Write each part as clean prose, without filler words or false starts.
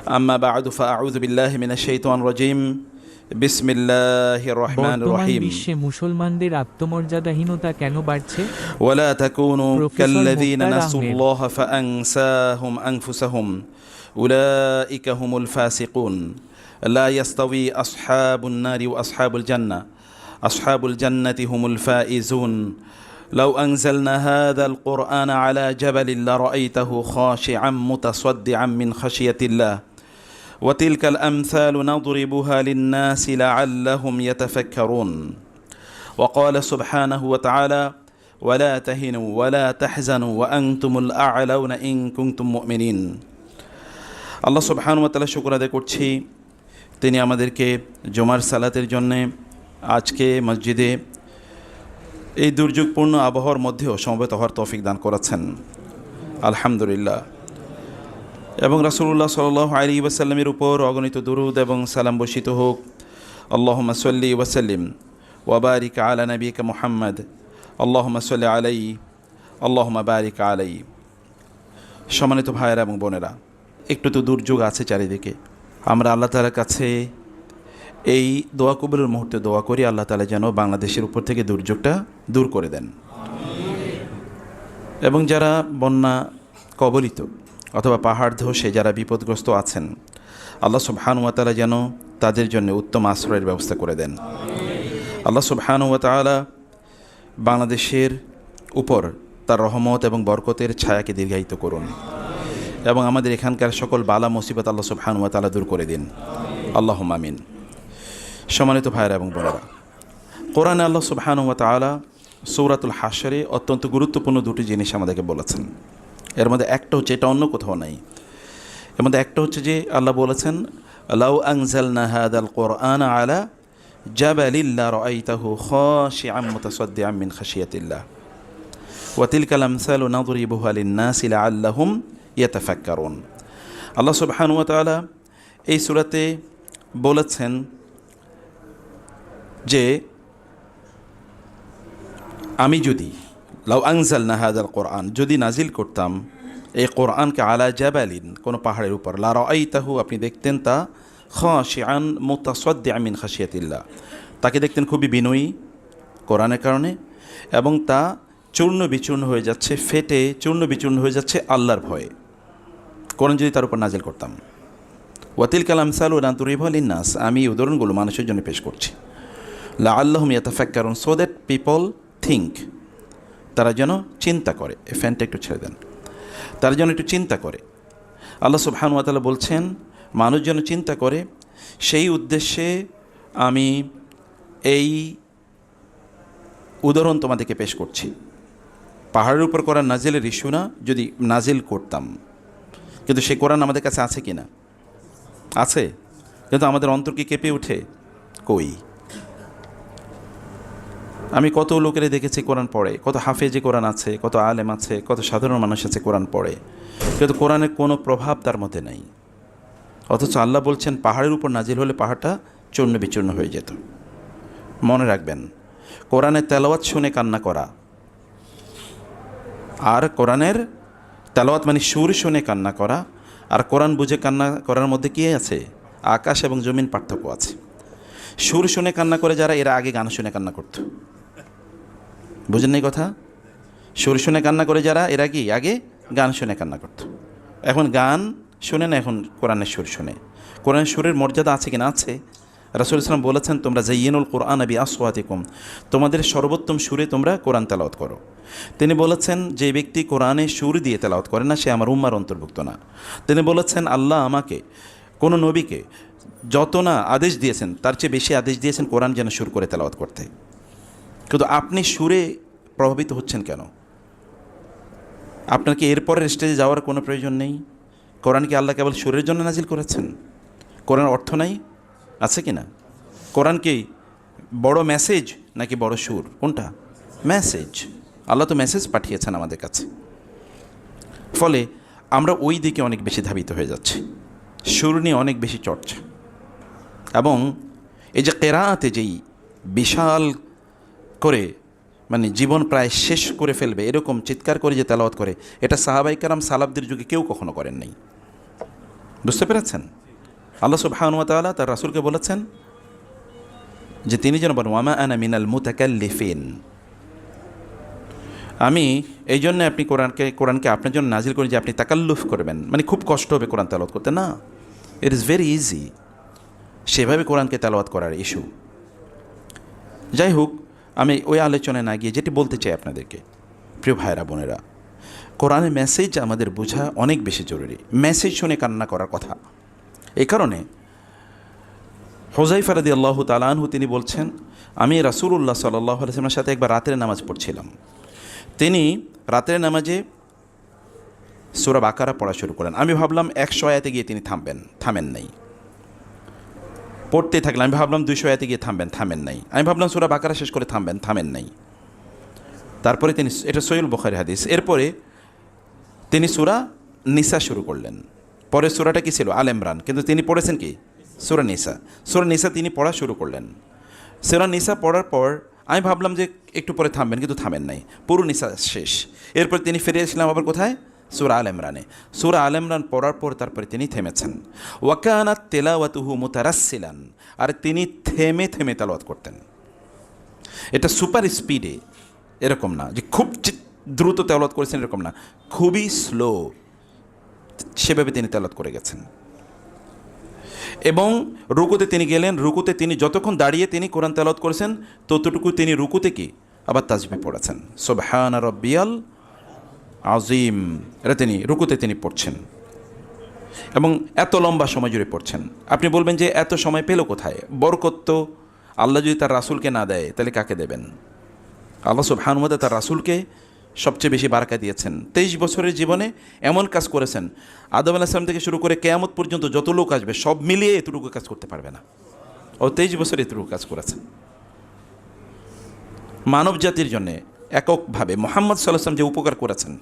أما بعد فأعوذ بالله من الشيطان الرجيم بسم الله الرحمن বর্তমান الرحيم বিশ্বে মুসলমানদের আত্মমর্যাদাহীনতা কেন বাড়ছে? ولا تكونوا প্রফেসর كالذين মুক্তার نسوا আহমেদ। الله فأنساهم أنفسهم أولئك هم الفاسقون لا يستوي أصحاب النار وأصحاب الجنة أصحاب الجنة هم الفائزون لو أنزلنا هذا القرآن على جبل لرأيته خاشعا متصدعا من خشية الله وتلك الأمثال نضربها للناس لعلهم يتفكرون وقال سبحانه وتعالى ولا تهنوا ولا تحزنوا وأنتم الأعلون إن كنتم مؤمنين আল্লাহ সুবহানাহু ওয়া তাআলা শুকর আদায় করছি, তিনি আমাদেরকে জুমার সালাতের জন্য আজকে মসজিদে এই দুর্যোগপূর্ণ আবহাওয়ার মধ্যেও সমবেত হওয়ার তৌফিক দান করেছেন, আলহামদুলিল্লাহ। এবং রাসূলুল্লাহ সাল্লাল্লাহু আলাইহি ওয়াসাল্লামের উপর অগণিত দুরূদ এবং সালাম বর্ষিত হোক। আল্লাহুম্মা সাল্লি ওয়া সাল্লিম ওয়া বারিক আলা নবিকা মুহাম্মদ আল্লাহুম্মা সাল্লি আলাইহি আল্লাহুম্মা বারিক আলাইহি। সম্মানিত ভাইয়েরা এবং বোনেরা, একটু তো দুর্যোগ আছে চারিদিকে। আমরা আল্লাহ তাআলার কাছে এই দোয়া কবুলের মুহূর্তে দোয়া করি, আল্লাহ তাআলা যেন বাংলাদেশের উপর থেকে দুর্যোগটা দূর করে দেন। এবং যারা বন্যা কবলিত অথবা পাহাড় ধসে যারা বিপদগ্রস্ত আছেন, আল্লাহ সুবহানাহু ওয়া তাআলা যেন তাদের জন্য উত্তম আশ্রয়ের ব্যবস্থা করে দেন। আল্লাহ সুবহানাহু ওয়া তাআলা বাংলাদেশের উপর তার রহমত এবং বরকতের ছায়াকে দীর্ঘায়িত করুন এবং আমাদের এখানকার সকল বালা মুসিবত আল্লাহ সুবহানাহু ওয়া তাআলা দূর করে দিন, আল্লাহুম্মা আমিন। সম্মানিত ভাইয়েরা এবং বোনেরা, কোরআনে আল্লাহ সুবহানাহু ওয়া তাআলা সূরাতুল হাশরে অত্যন্ত গুরুত্বপূর্ণ দুটি জিনিস আমাদেরকে বলেছেন। এর মধ্যে একটা হচ্ছে, এটা অন্য কোথাও নাই, এর মধ্যে একটা হচ্ছে যে আল্লাহ বলেছেন লাউ আনজালনা হাদাল কোরআন আলা জাবালিন লারাআইতাহু খাশিআম মুতাসাদ্দিআম মিন খাশিয়াতিল্লাহ ওয়া তিলকাল আমসালু নাদরিবুহা লিন-নাসি লাআল্লাহুম ইয়াতাফাক্কারুন। আল্লাহ সুবহানাহু ওয়া তাআলা এই সূরাতে বলেছেন যে আমি যদি লাউ আনজালনা হাদাল কোরআন, যদি নাজিল করতাম এই কোরআনকে আলা জাবালিন, কোনো পাহাড়ের উপর, লারাআইতাহু, আপনি দেখতেন তা খাশিআন মুতাসাদ্দিআন মিন খাশিয়াতিল্লাহ, তাকে দেখতেন খুবই বিনয়ী কোরআনের কারণে, এবং তা চূর্ণ বিচূর্ণ হয়ে যাচ্ছে, ফেটে চূর্ণ বিচূর্ণ হয়ে যাচ্ছে আল্লাহর ভয়ে। কোরআন যদি তার উপর নাজিল করতাম। ওয়াতিলকাল আমসালু নাদরিবুহা লিন-নাস, আমি উদাহরণগুলো মানুষের জন্য পেশ করছি, লাআল্লাহুম ইয়াতাফাক্কারুন, সো দ্যাট পিপল থিঙ্ক, তারা যেন চিন্তা করে। এই ফ্যানটা একটু ছেড়ে দেন। তারা যেন একটু চিন্তা করে। আল্লাহ সুবহানাহু ওয়া তাআলা বলছেন মানুষ যেন চিন্তা করে, সেই উদ্দেশ্যে আমি এই উদাহরণ তোমাদেরকে পেশ করছি। পাহাড়ের উপর কোরআন নাজিলের ইস্যু না, যদি নাজিল করতাম, কিন্তু সেই কোরআন আমাদের কাছে আছে কি না? আছে, কিন্তু আমাদের অন্তর কি কেঁপে ওঠে? কই? আমি কত লোকেরা দেখেছি কোরআন পড়ে, কত হাফেজে কোরআন আছে, কত আলেম আছে, কত সাধারণ মানুষ আছে কোরআন পড়ে, কিন্তু কোরআনের কোনো প্রভাব তার মধ্যে নেই। অথচ আল্লাহ বলছেন পাহাড়ের উপর নাজিল হলে পাহাড়টা চূর্ণ বিচূর্ণ হয়ে যেত। মনে রাখবেন, কোরআনের তেলাওয়াত শুনে কান্না করা আর কোরআনের তেলাওয়াত মানে সুর শুনে কান্না করা আর কোরআন বুঝে কান্না করার মধ্যে কী আছে? আকাশ এবং জমিন পার্থক্য আছে। সুর শুনে কান্না করে যারা, এরা আগে গান শুনে কান্না করত। বুঝেন এই কথা? সুর শুনে কান্না করে যারা, এরা কি আগে গান শুনে কান্না করত। এখন গান শুনে না, এখন কোরআনের সুর শুনে। কোরআনের সুরের মর্যাদা আছে কিনা? আছে। রাসূল ইসলাম বলেছেন তোমরা জাইয়িনুল কোরআন বিআসওয়াতিকুম, তোমাদের সর্বোত্তম সুরে তোমরা কোরআন তেলাওয়াত করো। তিনি বলেছেন যে ব্যক্তি কোরআনে সুর দিয়ে তেলাওয়াত করে না, সে আমার উম্মার অন্তর্ভুক্ত না। তিনি বলেছেন আল্লাহ আমাকে, কোনো নবীকে যত না আদেশ দিয়েছেন তার চেয়ে বেশি আদেশ দিয়েছেন কোরআন যেন সুর করে তেলাওয়াত করতে। কিন্তু আপনি সুরে প্রভাবিত হচ্ছেন কেন? আপনার কি এরপরের স্টেজে যাওয়ার কোনো প্রয়োজন নেই? কোরআন কি আল্লাহ কেবল সুরের জন্য নাজিল করেছেন? কোরআনের অর্থ নাই? আছে কি না? কোরআন কি বড় মেসেজ নাকি বড় সুর? কোনটা? মেসেজ। আল্লাহ তো মেসেজ পাঠিয়েছেন আমাদের কাছে। ফলে আমরা ওই দিকে অনেক বেশি ধাবিত হয়ে যাচ্ছি, সুর নিয়ে অনেক বেশি চর্চা। এবং এই যে কেরাআতে যেই বিশাল করে মানে জীবন প্রায় শেষ করে ফেলবে এরকম চিৎকার করে যে তেলাওয়াত করে, এটা সাহাবায়ে কেরাম সালাফদের যুগে কেউ কখনো করেন নাই। বুঝতে পেরেছেন? আল্লাহ সুবহানাহু ওয়া তাআলা তার রাসূলকে বলেছেন যে তিনি যেন বলেন ওয়ামা আনা মিনাল মুতাকাল্লিফিন, আমি এই জন্য আপনি কোরআনকে আপনার জন্য নাজিল করি যে আপনি তাকাল্লুফ করবেন, মানে খুব কষ্ট হবে কোরআন তেলাওয়াত করতে। না, ইট ইজ ভেরি ইজি সেভাবে কোরআনকে তেলাওয়াত করার ইস্যু। যাই হোক, আমি ওই আলোচনায় না গিয়ে যেটি বলতে চাই আপনাদেরকে, প্রিয় ভাইরা বোনেরা, কোরআনের মেসেজ আমাদের বোঝা অনেক বেশি জরুরি। মেসেজ শুনে কান্না করার কথা। এই কারণে হুযায়ফা রাদিয়াল্লাহু তাআলা আনহু তিনি বলছেন, আমি রাসূলুল্লাহ সাল্লাল্লাহু আলাইহি ওয়াসাল্লামের সাথে একবার রাতের নামাজ পড়ছিলাম। তিনি রাতের নামাজে সূরা বাকারা পড়া শুরু করেন। আমি ভাবলাম 100 আয়াতে গিয়ে তিনি থামেন নাই। পড়তে থাকলেন। আমি ভাবলাম 200 আয়াতে গিয়ে থামেন নাই। আমি ভাবলাম সূরা বাকারা শেষ করে থামেন নাই। তারপরে তিনি, এটা সহিহ বুখারী হাদিস, এরপরে তিনি সূরা নিসা শুরু করলেন। পরে সূরাটা কি ছিল? আল ইমরান, কিন্তু তিনি পড়েছেন কি? সূরা নিসা। সূরা নিসা তিনি পড়া শুরু করলেন। সূরা নিসা পড়ার পর আমি ভাবলাম যে একটু পরে থামবেন, কিন্তু থামেন নাই, পুরো নিসা শেষ। এরপর তিনি ফিরে এসেছিলাম আবার কোথায়? সূরা আল ইমরানে। সূরা আল ইমরান পড়ার পর তারপরে তিনি থেমেছেন। ওয়া কানাত তিলাওয়াতুহু মুতারাসসিলান, আর তিনি থেমে থেমে তেলাওয়াত করতেন। এটা সুপার স্পিডে এরকম না যে খুব দ্রুত তেলাওয়াত করেছেন, এরকম না, খুবই স্লো, সেভাবে তিনি তেলাওয়াত করে গেছেন। এবং রুকুতে তিনি গেলেন। রুকুতে তিনি যতক্ষণ দাঁড়িয়ে তিনি কোরআন তেলাওয়াত করেছেন, ততটুকু তিনি রুকুতে কি আবার তাসবিহ পড়েছেন, সুবহান রাব্বিয়াল আযীম, এটা তিনি রুকুতে তিনি পড়ছেন এবং এত লম্বা সময় জুড়ে পড়ছেন। আপনি বলবেন যে এত সময় পেল কোথায়? বরকত তো আল্লাহ যদি তার রাসূলকে না দেয় তাহলে কাকে দেবেন? আল্লাহ সুবহানাহু ওয়া তাআলা তার রাসূলকে সবচেয়ে বেশি বারাকা দিয়েছেন। 23 বছরের জীবনে এমন কাজ করেছেন, আদম আলাইহিস সালাম থেকে শুরু করে কিয়ামত পর্যন্ত যত লোক আসবে সব মিলিয়ে এতটুকু কাজ করতে পারবে না। ও 23 বছরে এতটুকু কাজ করেছেন মানব জাতির জন্যে এককভাবে। মুহাম্মদ সাল্লাল্লাহু আলাইহি ওয়াসাল্লাম যে উপকার করেছেন,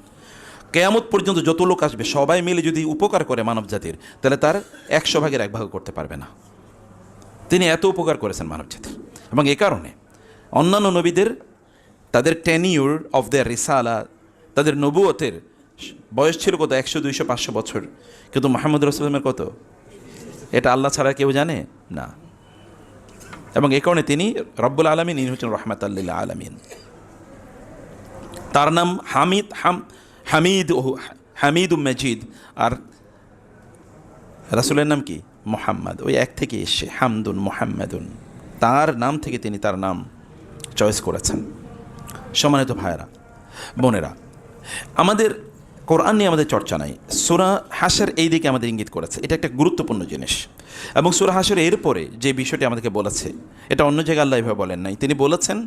কিয়ামত পর্যন্ত যত লোক আসবে সবাই মিলে যদি উপকার করে মানব জাতির, তাহলে তার 100 ভাগের 1 ভাগ করতে পারবে না। তিনি এত উপকার করেছেন মানব জাতির। এবং এই কারণে অন্যান্য নবীদের তাদের টেনিউর অফ দেয়ার রিসালা, তাদের নবুয়তের বয়স ছিল কত? 100, 200, 500 বছর। কিন্তু মুহাম্মদ রাসূলের কত? এটা আল্লাহ ছাড়া কেউ জানে না। এবং এই কারণে তিনি রব্বুল আলামিন, ইনি হচ্ছেন রাহমাতাল লিল আলামিন। তার নাম হামিদুম মাজিদ, আর রাসূলের নাম কি? মুহাম্মদ। ওই এক থেকে এসে হামদুন মুহাম্মাদুন, তার নাম থেকে তিনি তার নাম চয়েস করেছেন। সম্মানিত ভাইয়েরা বোনেরা, আমাদের কোরআন নিয়ে আমাদের চর্চা নাই। সূরা হাশর এই দিকে আমাদের ইঙ্গিত করেছে, এটা একটা গুরুত্বপূর্ণ জিনিস। এবং সূরা হাশর এরপরে যে বিষয়টি আমাদেরকে বলেছে, এটা অন্য জায়গায় আল্লাহ এভাবে বলেন নাই। তিনি বলেছেন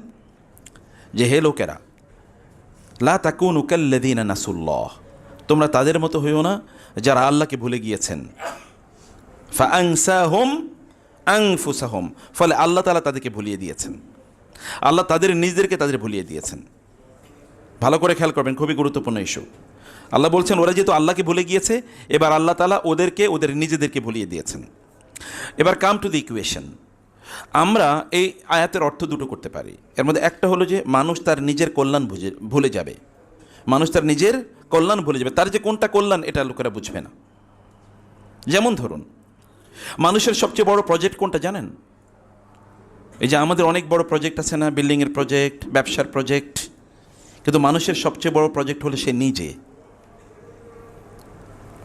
যে হে লোকেরা, লা তাকুনু কাল্লাযীনা নাসুল্লাহ, তোমরা তাদের মতো হইও না যারা আল্লাহকে ভুলে গিয়েছেন। ফাআনসাহুম আনফুসাহুম, ফলে আল্লাহ তাআলা তাদেরকে ভুলিয়ে দিয়েছেন। আল্লাহ নিজেদেরকে ভুলিয়ে দিয়েছেন। ভালো করে খেয়াল করবেন, খুবই গুরুত্বপূর্ণ ইস্যু। আল্লাহ বলছেন ওরা যেহেতু আল্লাহকে ভুলে গিয়েছে, এবার আল্লাহ তাআলা ওদের নিজেদেরকে ভুলিয়ে দিয়েছেন। এবার কাম টু দি ইকুয়েশন। আমরা এই আয়াতের অর্থ দুটো করতে পারি। এর মধ্যে একটা হলো যে মানুষ তার নিজের কল্যাণ ভুলে যাবে। মানুষ তার নিজের কল্যাণ ভুলে যাবে, তার যে কোনটা কল্যাণ এটা লোকেরা বুঝবে না। যেমন ধরুন, মানুষের সবচেয়ে বড় প্রজেক্ট কোনটা জানেন? এই যে আমাদের অনেক বড় প্রজেক্ট আছে না, বিল্ডিংয়ের প্রজেক্ট, ব্যবসার প্রজেক্ট, কিন্তু মানুষের সবচেয়ে বড় প্রজেক্ট হলো সে নিজে।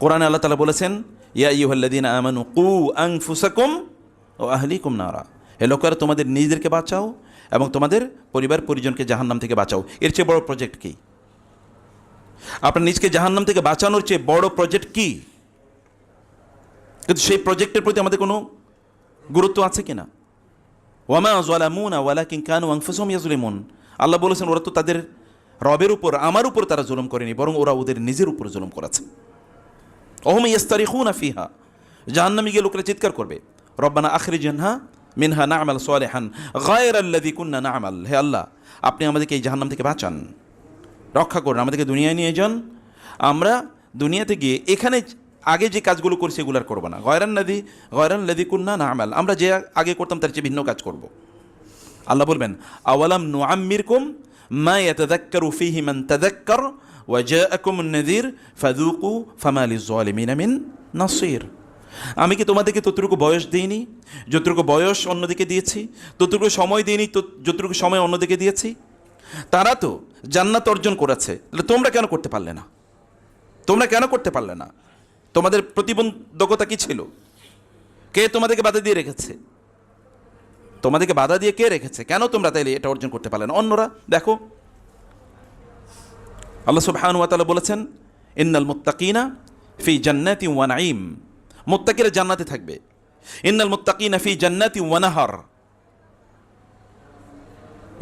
কোরআনে আল্লাহ তাআলা বলেছেন, ইয়া আইয়ুহাল্লাযীনা আমানু কু আনফুসাকুম ওয়া আহলিকুম নারা, হে লোকেরা তোমাদের নিজেদেরকে বাঁচাও এবং তোমাদের পরিবার পরিজনকে জাহান্নাম থেকে বাঁচাও। এর চেয়ে বড় প্রজেক্ট কি? আপনার নিজকে জাহান্নাম থেকে বাঁচানোর চেয়ে বড় প্রজেক্ট কি? কিন্তু সেই প্রজেক্টের প্রতি আমাদের কোনো গুরুত্ব আছে কিনা? ওয়ামা যালামুনা ওয়ালাকিন কানু আনফুসাহুম ইয়াজলিমুন, আল্লাহ বলেছেন ওরা তো তাদের রবের উপর, আমার উপর তারা জুলুম করেনি, বরং ওরা ওদের নিজের উপর জুলুম করেছে। ওহুম ইয়াস্তারিখুনা ফিহা, জাহান্নামে গিয়ে লোকেরা চিৎকার করবে, রব্বানা আখরিজনা মিনহা না'মাল সালিহান গায়রাল্লাযী কুননা না'মাল, হে আল্লাহ আপনি আমাদেরকে এই জাহান্নাম থেকে বাঁচান, রক্ষা করুন, আমাদেরকে দুনিয়ায় নিয়ে যান। আমরা দুনিয়াতে গিয়ে এখানে আগে যে কাজগুলো করছি এগুলো আর করবো না। গায়রাল্লাযী কুননা না'মাল, আমরা যে আগে করতাম তার চেয়ে ভিন্ন কাজ করব। আল্লাহ বলবেন, আওয়ালাম নুআম্মিরকুম মা ইয়াতাযাক্কারু ফীহি মান তাযাক্কার ওয়া জাআকুমুন নাযীর ফাযূকু ফামা লিয-যালিমিনা মিন নাসীর। আমি কি তোমাদেরকে ততটুকু বয়স দিইনি? যতটুকু বয়স অন্যদিকে দিয়েছি, ততটুকু সময় দিইনি, যতটুকু সময় অন্যদিকে দিয়েছি? তারা তো জান্নাত অর্জন করেছে, তাহলে তোমরা কেন করতে পারলে না? তোমরা কেন করতে পারলে না? তোমাদের প্রতিবন্ধকতা কি ছিল? কে তোমাদেরকে বাধা দিয়ে রেখেছে? তোমাদেরকে বাধা দিয়ে কে রেখেছে? কেন তোমরা তাইলে এটা অর্জন করতে পারলে না? অন্যরা দেখো, আল্লাহ সুবহানাহু ওয়া তাআলা বলেছেন, ইন্নাল মুত্তাকিনা ফি জান্নাতি ওয়া নাঈম। মুত্তাকিরা জান্নাতে থাকবে। ইন্নাল মুত্তাকিনা ফি জান্নাতি ওয়া নাহার।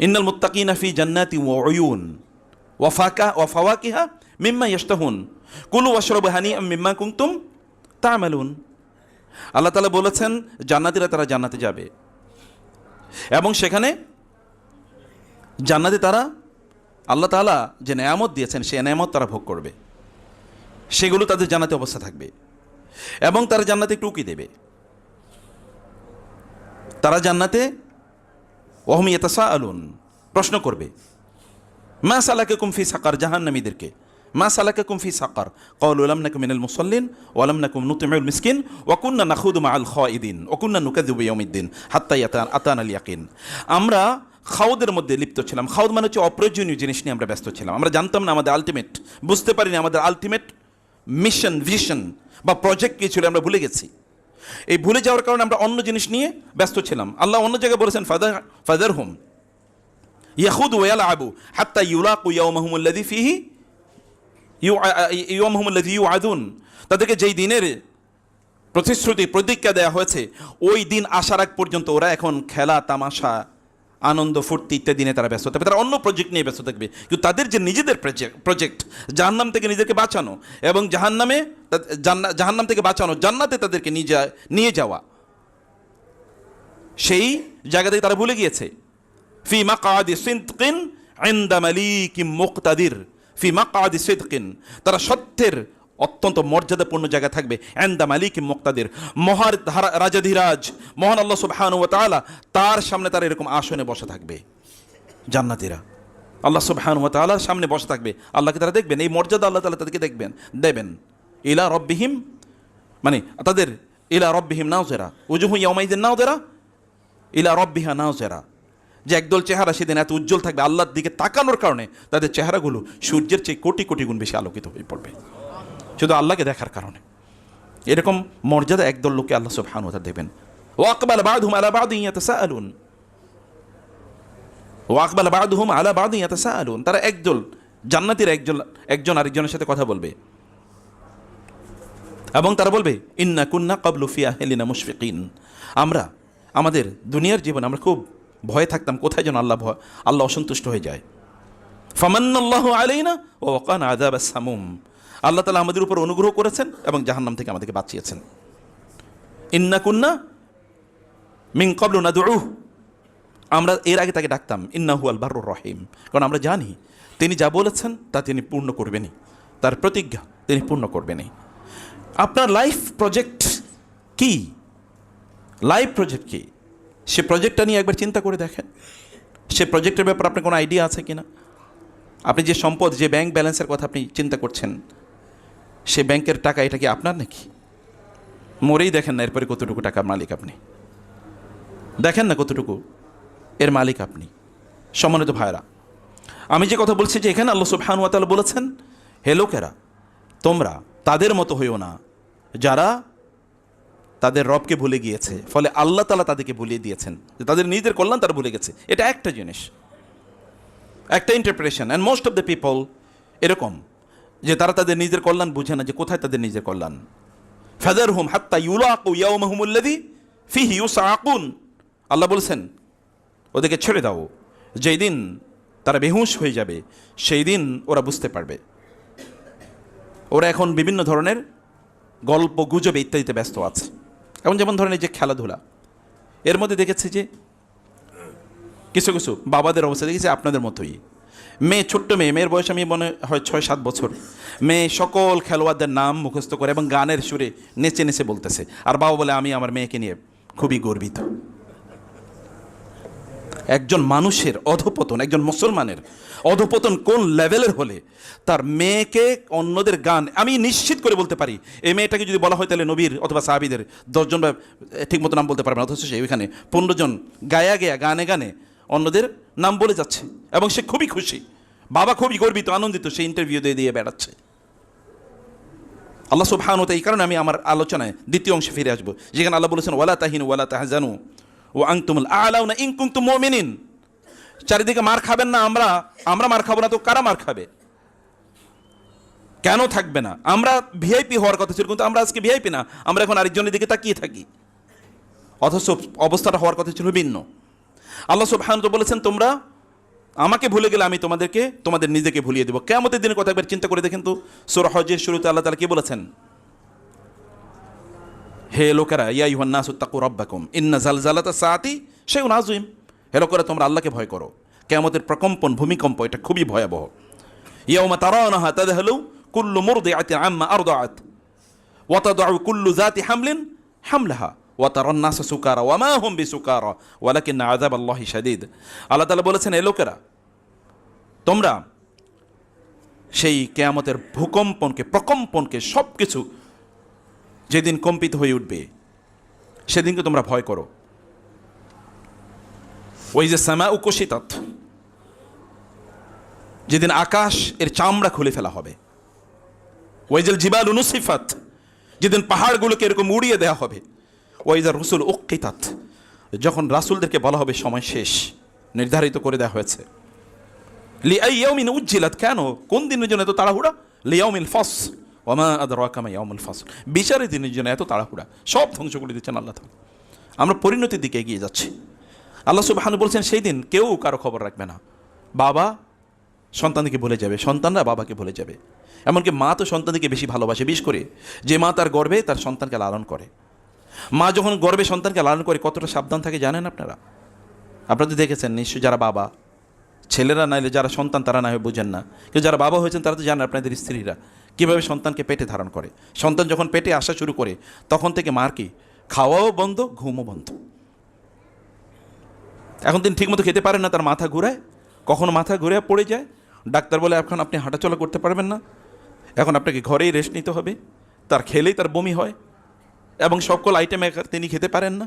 ইন্নাল মুত্তাকিনা ফি জান্নাতি ওয়া উয়ুন ওয়া ফাওয়াকিহা মিম্মা ইয়াশতাহুন কুলু ওয়াশরাবু হানিআম মিম্মা কুনতুম তা'মালুন। আল্লাহ তাআলা বলেছেন জান্নাতীরা তারা জান্নাতে যাবে এবং সেখানে জান্নাতে তারা আল্লাহ তাআলা যে নেয়ামত দিয়েছেন সেই নেয়ামত তারা ভোগ করবে, সেগুলো তাদের জান্নাতে অবস্থা থাকবে এবং তারা জান্নাতে একটু উকি দেবে। তারা জান্নাতে ওয়াহুম ইয়াতাসাআলুন, প্রশ্ন করবে, মা সালাকাকুম ফি সাকার, জাহান্নামীদেরকে, মা সালাকাকুম ফি সাকার ক্বালু লাম নাকু মিনাল মুসাল্লিন ওয়া লাম নাকু নুতঈমুল মিসকিন ওয়া কুন্না নাখুদু মাআল খায়িদিন ওয়া কুন্না নুকাযযিবু বিয়াউমিদ্দিন হাত্তা আতানাল ইয়াকিন। আমরা খাউদের মধ্যে লিপ্ত ছিলাম। খাউদ মানে হচ্ছে অপ্রয়োজনীয় জিনিস নিয়ে আমরা ব্যস্ত ছিলাম। আমরা জানতাম না আমাদের আলটিমেট, বুঝতে পারিনি আমাদের আলটিমেট মিশন, ভিশন বা প্রজেক্ট কী ছিল, আমরা ভুলে গেছি। এই ভুলে যাওয়ার কারণে আমরা অন্য জিনিস নিয়ে ব্যস্ত ছিলাম। আল্লাহ অন্য জায়গায় বলেছেন, ফাদারহুম ইয়াখুদু ওয়া ইয়ালআবু হাত্তা ইউলাকু ইয়াওমাহুমুল্লাযী ফীহি ইউআদুন। তাদেরকে যেই দিনের প্রতিশ্রুতি প্রতিজ্ঞা দেওয়া হয়েছে ওই দিন আসার আগ পর্যন্ত ওরা এখন খেলা তামাশা আনন্দ ফুর্তি ইত্যাদি নিয়ে তারা ব্যস্ত থাকবে, তারা অন্য প্রজেক্ট নিয়ে ব্যস্ত থাকবে। কিন্তু তাদের যে নিজেদের প্রজেক্ট জাহান্নাম থেকে নিজেদেরকে বাঁচানো এবং জাহান্নাম থেকে বাঁচানো, জান্নাতে তাদেরকে নিয়ে যাওয়া, সেই জায়গা থেকে তারা ভুলে গিয়েছে। ফি মাকআদি সিদকিন ইনদা মালিকিম মুকতাদির। ফি মাকআদি সিদকিন, তারা সত্যের অত্যন্ত মর্যাদাপূর্ণ জায়গা থাকবে। ইনদা মালিকিম মুকতাদির, রাজাধিরাজ মহান আল্লাহ সুবহানাহু ওয়া তাআলা তার সামনে তারা এরকম আসনে বসে থাকবে। জান্নাতীরা আল্লাহ সুবহানাহু ওয়া তাআলার সামনে বসে থাকবে, আল্লাহকে তারা দেখবেন। এই মর্যাদা আল্লাহ তাআলা তাদেরকে দেবেন। ইলা রব্বিহিম, মানে তাদের ইলা রব্বিহিম নাযিরা, উজুহু ইয়াওমাইযিন নাযিরা ইলা রব্বিহা নাযিরা, যে একদল চেহারা সেদিন এত উজ্জ্বল থাকবে আল্লাহর দিকে তাকানোর কারণে তাদের চেহারাগুলো সূর্যের চেয়ে কোটি কোটি গুণ বেশি আলোকিত হয়ে পড়বে, শুধু আল্লাহকে দেখার কারণে। এরকম মর্যাদা একদল লোককে আল্লাহ সুবহানাহু ওয়া তাআলা দেবেন। ওয়া আকবালা বা'দুহুম আলা বা'দিন ইয়াতাসাআলুন, ওয়া আকবালা বা'দুহুম আলা বা'দিন ইয়াতাসাআলুন, তারা একদল জান্নাতীরা একজন আরেকজনের সাথে কথা বলবে এবং তারা বলবে, ইন্না কুন্না ক্বাবলু ফি আহলিনা মুশফিকিন, আমরা আমাদের দুনিয়ার জীবন আমরা খুব ভয়ে থাকতাম, কোথায় যেন আল্লাহ অসন্তুষ্ট হয়ে যায়। ফামান্নাল্লাহু আলাইনা ওয়া ওয়াকানা আযাবাস সামুম, আল্লাহ তাআলা আমাদের উপর অনুগ্রহ করেছেন এবং জাহান্নাম থেকে আমাদেরকে বাঁচিয়েছেন। ইন্না কুন্না মিন ক্বাবলু নাদউহু, আমরা এর আগে তাকে ডাকতাম ইন্নাহু আল বাররুর রহিম, কারণ আমরা জানি তিনি যা বলেছেন তা তিনি পূর্ণ করবেনই, তার প্রতিজ্ঞা তিনি পূর্ণ করবেনই। আপনার লাইফ প্রজেক্ট কি? লাইফ প্রজেক্ট কি? সে প্রজেক্টটা নিয়ে একবার চিন্তা করে দেখেন। সে প্রজেক্টের ব্যাপারে আপনার কোনো আইডিয়া আছে কিনা? আপনি যে সম্পদ, যে ব্যাংক ব্যালেন্সের কথা আপনি চিন্তা করছেন, সে ব্যাংকের টাকা এটা কি আপনার নাকি? মরেই দেখেন না এরপরে কতটুকু টাকার মালিক আপনি, দেখেন না কতটুকু এর মালিক আপনি। সম্মানিত ভাইরা, আমি যে কথা বলছি যে এখানে আল্লাহ সুবহানাহু ওয়া তাআলা বলেছেন, হে লোকেরা, তোমরা তাদের মতো হইও না যারা তাদের রবকে ভুলে গিয়েছে, ফলে আল্লাহ তাআলা তাদেরকে ভুলিয়ে দিয়েছেন, যে তাদের নিজের কল্যাণ তারা ভুলে গেছে। এটা একটা জিনিস, একটা interpretation. And most of the people এরকম যে তারা তাদের নিজের কল্যাণ বুঝে না, যে কোথায় তাদের নিজের কল্যাণ। ফাযারহুম হাত্তা ইউলাকু ইয়াওমাহুমুল্লাযী ফীহি ইউসআকুন, আল্লাহ বলছেন ওদেরকে ছেড়ে দাও, যেই দিন তারা বেহুশ হয়ে যাবে সেই দিন ওরা বুঝতে পারবে। ওরা এখন বিভিন্ন ধরনের গল্প গুজবে ইত্যাদিতে ব্যস্ত আছে। এখন যেমন ধরনের যে খেলাধুলা, এর মধ্যে দেখেছি যে কিছু কিছু বাবাদের অবস্থা দেখেছি আপনাদের মতোই। মেয়ে, ছোট্ট মেয়ের বয়স আমি মনে হয় 6-7 বছর, মেয়ে সকল খেলোয়াড়দের নাম মুখস্থ করে এবং গানের সুরে নেচে নেচে বলতেছে, আর বাবা বলে আমি আমার মেয়েকে নিয়ে খুবই গর্বিত। একজন মানুষের অধঃপতন, একজন মুসলমানের অধঃপতন কোন লেভেলের হলে তার মেয়েকে অন্যদের গান, আমি নিশ্চিত করে বলতে পারি এই মেয়েটাকে যদি বলা হয় তাহলে নবীর অথবা সাহাবীদের 10 জন ঠিক মতো নাম বলতে পারবে না, অথচ সে ওইখানে 15 জন গায়া গানে গানে অন্যদের নাম বলে যাচ্ছে এবং সে খুবই খুশি, বাবা খুবই গর্বিত আনন্দিত, সে ইন্টারভিউ দিয়ে বেড়াচ্ছে। আল্লাহ সুবহানাহু ওয়া তাআলা, এই কারণে আমি আমার আলোচনায় দ্বিতীয় অংশে ফিরে আসবো, যেখানে আল্লাহ বলেছেন ওয়ালা তাহিনু ওয়ালা তাহজানু ওয়া আনতুমুল আ'লাউনা ইন কুনতুম মুমিনিন। চারিদিকে মার খাবেন না, আমরা মার খাবো না তো কারা মার খাবে? কেন থাকবে না? আমরা ভিআইপি হওয়ার কথা ছিল, কিন্তু আমরা আজকে ভিআইপি না, আমরা এখন আরেকজনের দিকে তাকিয়ে থাকি, অথচ অবস্থাটা হওয়ার কথা ছিল ভিন্ন। আল্লাহ সুবহানাহু ওয়া তাআলা বলেছেন তোমরা আমাকে ভুলে গেলে আমি তোমাদের নিজেকে ভুলিয়ে দেবো। কিয়ামতের দিনের কথা একবার চিন্তা করে দেখেন তো, সূরা হজের শুরুতে আল্লাহ তাআলা কি বলেছেন? হে লোকেরা, ইয়া আইয়ুহান নাসু তাকু রাব্বাকুম ইন্না জালজালাতা সাআতি শাইউন আযীম। হে লোকেরা, তোমরা আল্লাহকে ভয় করো, কিয়ামতের প্রকম্পন, ভূমিকম্প এটা খুবই ভয়াবহ। ইয়াউমা তারাউনাহা তাযহালু কুল্লু মুরদিআতিন আম্মা আরদাআত ওয়া তাদউ কুল্লু যাতি হামলিন হামলাহা ওয়া তারান নাসা সুকারা ওয়া মা হুম বিসুকারা ওয়ালাকিন্না আযাবাল্লাহি শাদীদ। আল্লাহ তাআলা বলেছেন, হে লোকেরা, তোমরা সেই কিয়ামতের ভূকম্পনকে, প্রকম্পনকে, সব কিছু যেদিন কম্পিত হয়ে উঠবে সেদিনকে তোমরা ভয় করো। ওই যে সামাউ কুশিতাত, যেদিন আকাশ এর চামড়া খুলে ফেলা হবে। ওই যে জিবালু নুসিফাত, যেদিন পাহাড়গুলোকে এরকম উড়িয়ে দেওয়া হবে। ওই যে রসুল উক্কিতাত, যখন রাসূলদেরকে বলা হবে সময় শেষ, নির্ধারিত করে দেওয়া হয়েছে। লিআইয়াউমিন উজ্জিলাত, কেন, কোন দিনের জন্য এত তাড়াহুড়া? লিয়াউমিল ফাসল ওয়া মা আদরাকা মা ইয়াউমুল ফাসল, বিচারের দিনের জন্য এত তাড়াহুড়া, সব ধ্বংস করে দিচ্ছেন আল্লাহ তাআলা। আমরা পরিণতির দিকে এগিয়ে যাচ্ছি। আল্লাহ সুবহানাহু বলছেন সেই দিন কেউ কারো খবর রাখবে না। বাবা সন্তানকে ভুলে যাবে, সন্তানরা বাবাকে ভুলে যাবে। এমনকি মা তো সন্তানকে বেশি ভালোবাসে, বিশেষ করে যে মা তার গর্ভে তার সন্তানকে লালন করে। মা যখন গর্ভে সন্তানকে লালন করে কতটা সাবধান থাকে জানেন আপনারা? আপনারা তো দেখেছেন নিশ্চয়ই, যারা বাবা, ছেলেরা নাইলে যারা সন্তান তারা না হয় বুঝেন না, কিন্তু যারা বাবা হয়েছেন তারা তো জানেন আপনাদের স্ত্রীরা কীভাবে সন্তানকে পেটে ধারণ করে। সন্তান যখন পেটে আসা শুরু করে তখন থেকে মার কি খাওয়াও বন্ধ, ঘুমও বন্ধ। এখন তিনি ঠিকমতো খেতে পারেন না, তার মাথা ঘুরায়, কখনো মাথা ঘুরে পড়ে যায়, ডাক্তার বলে এখন আপনি হাঁটাচলা করতে পারবেন না, এখন আপনাকে ঘরেই রেস্ট নিতে হবে। তার খেলেই তার বমি হয় এবং সকল আইটেম তিনি খেতে পারেন না।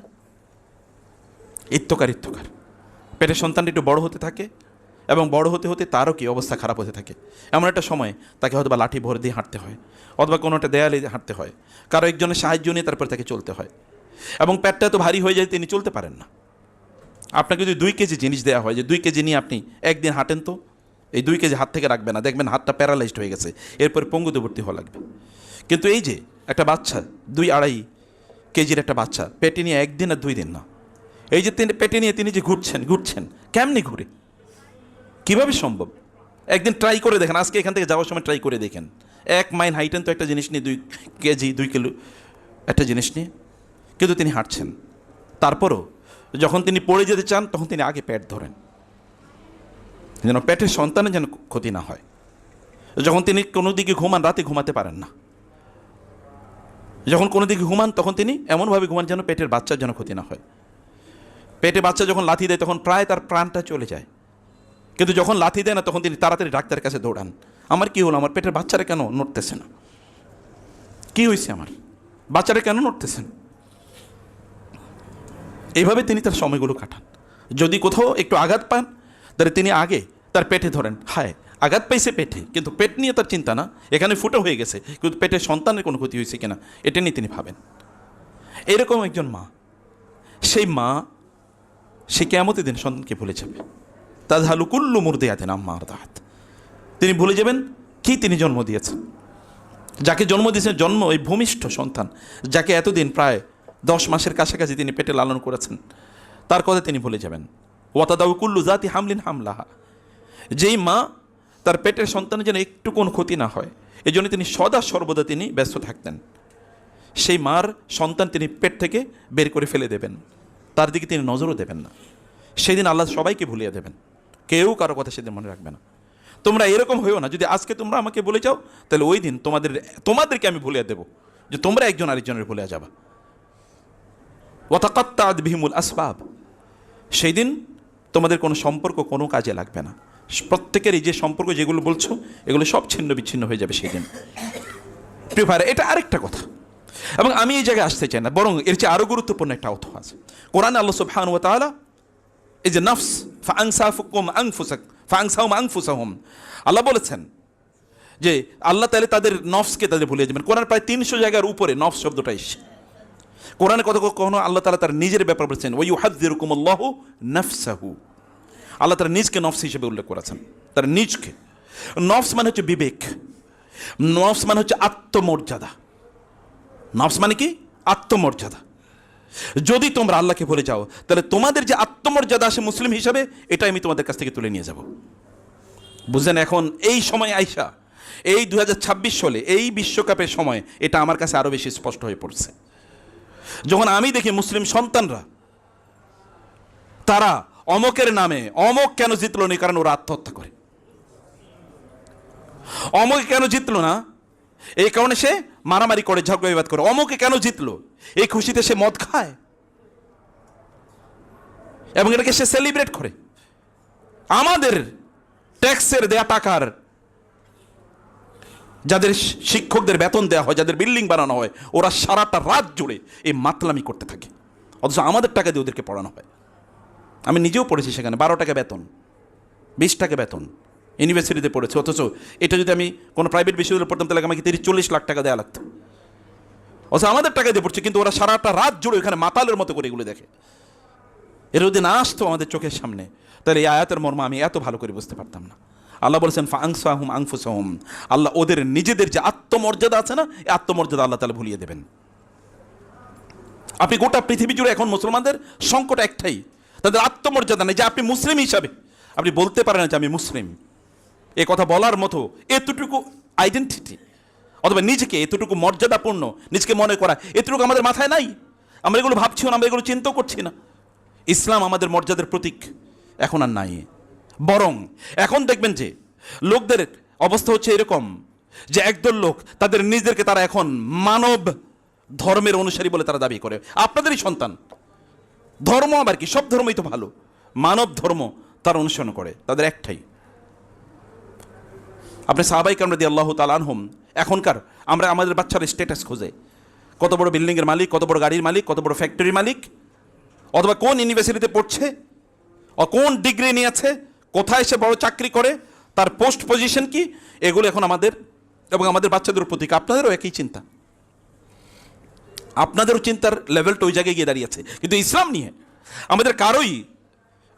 ইত্যকার পেটের সন্তানটি একটু বড় হতে থাকে এবং বড় হতে হতে তারও কি অবস্থা খারাপ হতে থাকে। এমন একটা সময় তাকে হয়তো বা লাঠি ভর দিয়ে হাঁটতে হয়, অথবা কোনো একটা দেয়ালে হাঁটতে হয়, কারো একজনের সাহায্য নিয়ে তারপর তাকে চলতে হয়, এবং পেটটা এত ভারী হয়ে যায় তিনি চলতে পারেন না। আপনাকে যদি 2 কেজি জিনিস দেওয়া হয় যে 2 কেজি নিয়ে আপনি একদিন হাঁটেন, তো এই 2 কেজি হাত থেকে রাখবে না, দেখবেন হাতটা প্যারালাইজড হয়ে গেছে, এরপর পঙ্গুতে ভর্তি হওয়া লাগবে। কিন্তু এই যে একটা বাচ্চা 2-2.5 কেজির একটা বাচ্চা পেটে নিয়ে একদিন আর 2 দিন না, এই যে পেটে নিয়ে তিনি যে ঘুরছেন কেমনি ঘুরে, কিভাবে সম্ভব? একদিন ট্রাই করে দেখেন, আজকে এখান থেকে যাওয়ার সময় ট্রাই করে দেখেন। 1 মাইল হাইটেন তো একটা জিনিস নিয়ে 2 কেজি 2 কিলো একটা জিনিস নিয়ে, কিন্তু তিনি হাঁটছেন। তারপরও যখন তিনি পড়ে যেতে চান তখন তিনি আগে পেট ধরেন, যেন পেটের সন্তানের যেন ক্ষতি না হয়। যখন তিনি কোনো দিকে ঘুমান, রাতে ঘুমাতে পারেন না, যখন কোনো দিকে ঘুমান তখন তিনি এমনভাবে ঘুমান যেন পেটের বাচ্চার যেন ক্ষতি না হয়। পেটে বাচ্চা যখন লাথি দেয় তখন প্রায় তার প্রাণটা চলে যায়, কিন্তু যখন লাথি দেয় না তখন তিনি তাড়াতাড়ি ডাক্তারের কাছে দৌড়ান। আমার কি হলো, আমার পেটের বাচ্চারা কেন নড়তেছে না, কি হয়েছে, আমার বাচ্চারা কেন নড়তেছেন? এইভাবে তিনি তার সময়গুলো কাটান। যদি কোথাও একটু আঘাত পান তাহলে তিনি আগে তার পেটে ধরেন, হায় আঘাত পাইছে পেটে, কিন্তু পেট নিয়ে তার চিন্তা না, এখানে ফুটো হয়ে গেছে, কিন্তু পেটের সন্তানের কোনো ক্ষতি হয়েছে কিনা এটা নিয়ে তিনি ভাবেন। এরকম একজন মা, সেই মা সে কিয়ামতের দিন সন্তানকে ভুলে যাবে। তাযহালু কুল্লু মুরদিআতিন আম্মা আরদাআত, তিনি ভুলে যাবেন কি তিনি জন্ম দিয়েছেন, যাকে জন্ম দিয়েছেন, জন্ম ওই ভূমিষ্ঠ সন্তান, যাকে এতদিন প্রায় 10 মাসের কাছাকাছি তিনি পেটে লালন করেছেন, তার কথা তিনি ভুলে যাবেন। ওয়া তাদাউ কুল্লু যাতি হামলিন হামলাহা, যেই মা তার পেটের সন্তানের যেন একটু কোনো ক্ষতি না হয় এই জন্য তিনি সদা সর্বদা তিনি ব্যস্ত থাকতেন। সেই মার সন্তান তিনি পেট থেকে বের করে ফেলে দেবেন, তার দিকে তিনি নজরও দেবেন না। সেদিন আল্লাহ সবাইকে ভুলিয়ে দেবেন, কেউ কারো কথা সেদিন মনে রাখবে না। তোমরা এরকম হইও না, যদি আজকে তোমরা আমাকে বলে যাও তাহলে ওই দিন তোমাদেরকে আমি ভুলিয়ে দেবো, যে তোমরা একজন আরেকজনের ভুলে যাবা। ওয়া তাকাত্তাআত বিহিমুল আসবাব, সেই দিন তোমাদের কোনো সম্পর্ক কোনো কাজে লাগবে না। প্রত্যেকের এই যে সম্পর্ক যেগুলো বলছো এগুলো সব ছিন্ন বিচ্ছিন্ন হয়ে যাবে সেই দিন। প্রিয় ভাইরা, এটা আরেকটা কথা, এবং আমি এই জায়গায় আসতে চাই না, বরং এর চেয়ে আরও গুরুত্বপূর্ণ একটা অর্থ আছে। কোরআনে আল্লাহ সুবহানাহু ওয়া তাআলা এই যে নফস ফাআনসাহুম আনফুসাহুম, আল্লাহ বলেছেন যে আল্লাহ তাআলা তাদের নফসকে তাদের ভুলিয়ে যাবেন। কোরআন প্রায় 300 জায়গার উপরে নফস শব্দটা এসেছে। কোরআনে কখনো আল্লাহ তাআলা তার নিজের ব্যাপার বলেছেন, ওয়া ইউহাযযিরুকুমুল্লাহু নাফসাহু, আল্লাহ তার নিজকে নফস হিসেবে উল্লেখ করেছেন, তার নিজকে। নফস মানে হচ্ছে বিবেক, নফস মানে হচ্ছে আত্মমর্যাদা। নফস মানে কি? আত্মমর্যাদা। যদি তোমরা আল্লাহকে ভুলে যাও তাহলে তোমাদের যে আত্মমর্যাদা আসে মুসলিম হিসাবে, এটা আমি তোমাদের কাছ থেকে তুলে নিয়ে যাব। বুঝলেন? এখন এই সময় আইসা, এই 2026 সালে এই বিশ্বকাপের সময় এটা আমার কাছে আরো বেশি স্পষ্ট হয়ে পড়ছে। যখন আমি দেখি মুসলিম সন্তানরা তারা অমকের নামে, অমক কেন জিতলো না কারণ ওরা আত্মহত্যা করে, অমকে কেন জিতলো না এই কারণে সে মারামারি করে, ঝগড়া বিবাদ করে, অমকে কেন জিতলো এই খুশিতে সে মদ খায় এবং এটাকে সে সেলিব্রেট করে। আমাদের ট্যাক্সের দেয়া টাকার, যাদের শিক্ষকদের বেতন দেওয়া হয়, যাদের বিল্ডিং বানানো হয়, ওরা সারাটা রাত জুড়ে এই মাতলামি করতে থাকে, অথচ আমাদের টাকা দিয়ে ওদেরকে পড়ানো হয়। আমি নিজেও পড়েছি সেখানে, 12 টাকা বেতন, 20 টাকা বেতন, ইউনিভার্সিটিতে পড়েছি। অথচ এটা যদি আমি কোনো প্রাইভেট বিশ্ববিদ্যালয়ে পড়তাম তাহলে আমাকে 30-40 লাখ টাকা দেওয়া লাগতো। অথচ আমাদের টাকা দিয়ে পড়ছে, কিন্তু ওরা সারাটা রাত জুড়ে ওখানে মাতালের মতো করে এগুলো দেখে। এর যদি না আসতো আমাদের চোখের সামনে তাহলে এই আয়াতের মর্ম আমি এত ভালো করে বুঝতে পারতাম না। আল্লাহ বলেছেন ফাআনসাহুম আনফুসাহুম, আল্লাহ ওদের নিজেদের যে আত্মমর্যাদা আছে না, এই আত্মমর্যাদা আল্লাহ তাআলা ভুলিয়ে দেবেন। আপনি গোটা পৃথিবী জুড়ে এখন মুসলমানদের সংকট একটাই, তাদের আত্মমর্যাদা নেই। যে আপনি মুসলিম হিসাবে আপনি বলতে পারেন না যে আমি মুসলিম, এ কথা বলার মতো এতটুকু আইডেন্টিটি অথবা নিজেকে এতটুকু মর্যাদাপূর্ণ নিজেকে মনে করা, এতটুকু আমাদের মাথায় নাই। আমরা এগুলো ভাবছিও না, আমরা এগুলো চিন্তাও করছি না। ইসলাম আমাদের মর্যাদার প্রতীক এখন আর নাই। বরং এখন দেখবেন যে লোকদের অবস্থা হচ্ছে এরকম যে একদল লোক তাদের নিজেদেরকে তারা এখন মানব ধর্মের অনুসারী বলে তারা দাবি করে। আপনাদেরই সন্তান, ধর্ম আবার কি, সব ধর্মই তো ভালো, মানব ধর্ম তারা অনুসরণ করে, তাদের একটাই। আপনি সাহাবায়ে কেরাম রাদিয়াল্লাহু তাআলা আনহুম, এখনকার আমরা আমাদের বাচ্চার স্ট্যাটাস খোঁজে, কত বড় বিল্ডিংয়ের মালিক, কত বড় গাড়ির মালিক, কত বড় ফ্যাক্টরির মালিক, অথবা কোন ইউনিভার্সিটিতে পড়ছে, কোন ডিগ্রি নিয়েছে, কোথায় সে বড় চাকরি করে, তার পোস্ট পজিশন কি, এগুলো এখন আমাদের এবং আমাদের বাচ্চাদের প্রতীক। আপনাদেরও একই চিন্তা, আপনাদেরও চিন্তার লেভেলটা ওই জায়গায় গিয়ে দাঁড়িয়েছে। কিন্তু ইসলাম নিয়ে আমাদের কারোই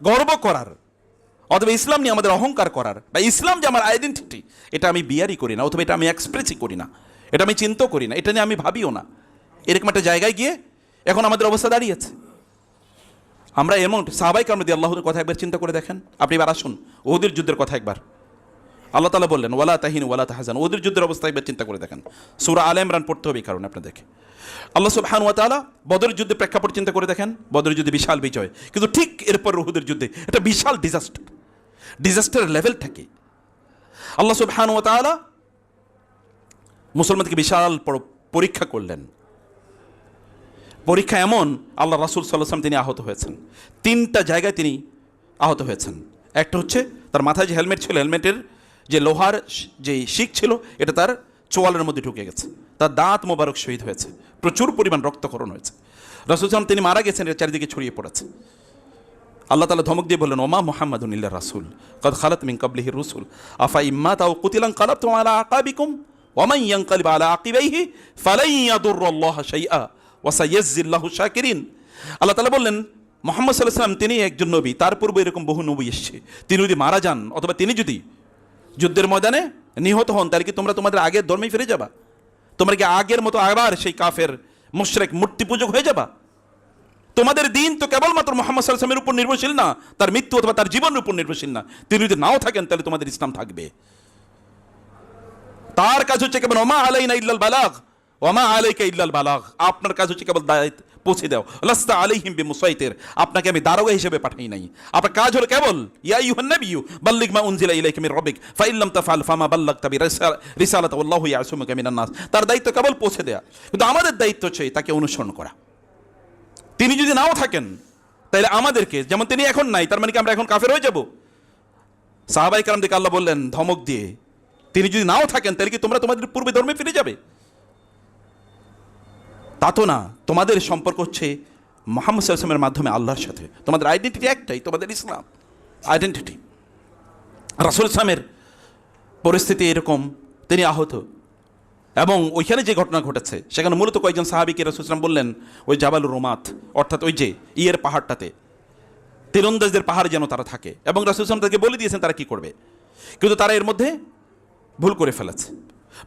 গর্ব করার অথবা ইসলাম নিয়ে আমাদের অহংকার করার বা ইসলাম যে আমার আইডেন্টিটি, এটা আমি বিয়ারই করি না, অথবা এটা আমি এক্সপ্রেসই করি না, এটা আমি চিন্তাও করি না, এটা নিয়ে আমি ভাবিও না। এরকম একটা জায়গায় গিয়ে এখন আমাদের অবস্থা দাঁড়িয়েছে। আমরা এমন সাহাবায়ে কেরাম রাদিয়াল্লাহুর কথা একবার চিন্তা করে দেখেন। আপনি এবার আসুন উহুদের যুদ্ধের কথা একবার। আল্লাহ তাআলা বললেন ওয়ালা তাহিনু ওয়ালা তাহজানু, উহুদের যুদ্ধের অবস্থা একবার চিন্তা করে দেখেন। সূরা আলে ইমরান পড়তে হবে এই কারণে আপনাদেরকে। আল্লাহ সুবহানাহু ওয়া তাআলা বদরের যুদ্ধে প্রেক্ষাপট চিন্তা করে দেখেন। বদরের যুদ্ধে বিশাল বিজয়, কিন্তু ঠিক এরপর উহুদের যুদ্ধে একটা বিশাল ডিজাস্টার লেভেলটা কি? আল্লাহ সুবহানাহু ওয়া তাআলা মুসলমানদেরকে বিশাল পরীক্ষা করলেন। পরীক্ষা এমন, আল্লাহ রাসূল সাল্লাল্লাহু আলাইহি ওয়াসাল্লাম তিনি আহত হয়েছেন। 3টা জায়গায় তিনি আহত হয়েছেন। একটা হচ্ছে তার মাথায় যে হেলমেট ছিল, হেলমেটের যে লোহার যে শিক ছিল, এটা তার চোয়ালের মধ্যে ঢুকে গেছে, তার দাঁত মোবারক শহীদ হয়েছে, প্রচুর পরিমাণ রক্তক্ষরণ হয়েছে। রাসূল সাল্লাল্লাহু তিনি মারা গেছেন, এটা চারিদিকে ছড়িয়ে পড়েছে। আল্লাহ তাআলা ধমক দিয়ে বললেন ওমা মুহাম্মাদুন ইল্লা রাসূল ক্বাদ খালাত মিন ক্বাবলিহি রুসুল আফা ইম্মাতা আও কুতিলান ক্বালাবতুম আলা আকাবিকুম ওয়া মান ইয়ানকালিব আলা আকিবাইহি ফালান ইয়াদুররাল্লাহা শাইআ ওয়া সায়াজজিল্লাহু শাকিরিন। আল্লাহ তাআলা বললেন মুহাম্মদ সাল্লাল্লাহু আলাইহি ওয়াসাল্লাম তিনি একজন নবী, তার পূর্বে এরকম বহু নবী এসেছে, তিনি যদি মারা যান অথবা তিনি যদি যুদ্ধের ময়দানে নিহত হন তাহলে কি তোমরা তোমাদের আগের ধর্মে ফিরে যাবা? তোমরা কি আগের মতো আবার সেই কাফের মুশরিক মূর্তি পূজক হয়ে যাবা? তোমাদের দিন তো কেবলমাত্র মুহাম্মদ সাল্লাল্লাহু আলাইহি ওয়াসাল্লামের উপর নির্ভরশীল না, তার মৃত্যু অথবা তার জীবনের উপর নির্ভরশীল না। তিনি যদি নাও থাকেন তাহলে তোমাদের ইসলাম থাকবে। তার কাজ হচ্ছে কেবল ওমা আলাইনা ইল্লাল বালাগ ওমা আলাইকা ইল্লাল বালাগ, আপনার কাজ হচ্ছে কেবল দায়িত্ব পৌঁছে দাও। লাস্তা আলাইহিম বিমুসাইতির, আপনাকে আমি দারোগা হিসেবে পাঠাই নাই, আপনার কাজ হলো কেবল ইয়া আইয়ুহান নাবিয়্যু বাল্লিগ মা উনজিলা ইলাইকা মির রাব্বিক ফাইন লাম তাফআল ফামা বাল্লাগতা বিরিসালাতি ওয়াল্লাহু ইয়াসুমুকা মিনান নাস। তার দায়িত্ব কেবল পৌঁছে দেয়া, কিন্তু আমাদের দায়িত্ব হচ্ছে তাকে অনুসরণ করা। তিনি যদি নাও থাকেন তাইলে আমাদেরকে যেমন তিনি এখন নাই, তার মানে কি আমরা এখন কাফের হয়ে যাব? সাহাবায়ে কেরামদেরকে আল্লাহ বললেন ধমক দিয়ে, তিনি যদি নাও থাকেন তাহলে কি তোমরা তোমাদের পূর্বে ধর্মে ফিরে যাবে? তা তো না, তোমাদের সম্পর্ক হচ্ছে মুহাম্মদ সাল্লাল্লাহু আলাইহি ওয়াসাল্লামের মাধ্যমে আল্লাহর সাথে। তোমাদের আইডেন্টিটি একটাই, তোমাদের ইসলাম আইডেন্টিটি। রাসূল সাল্লামের পরিস্থিতি এরকম, তিনি আহত, এবং ওইখানে যে ঘটনা ঘটেছে সেখানে মূলত কয়েকজন সাহাবীকে রাসূল সাল্লাল্লাহু আলাইহি ওয়াসাল্লাম বললেন ওই জাবালুর রুমাত, অর্থাৎ ওই যে ইয়ের পাহাড়টাতে, তীরন্দাজদের পাহাড় যেন তারা থাকে, এবং রাসূল সাল্লাল্লাহু আলাইহি ওয়াসাল্লাম তাদেরকে বলে দিয়েছেন তারা কি করবে, কিন্তু তারা এর মধ্যে ভুল করে ফেলেছে।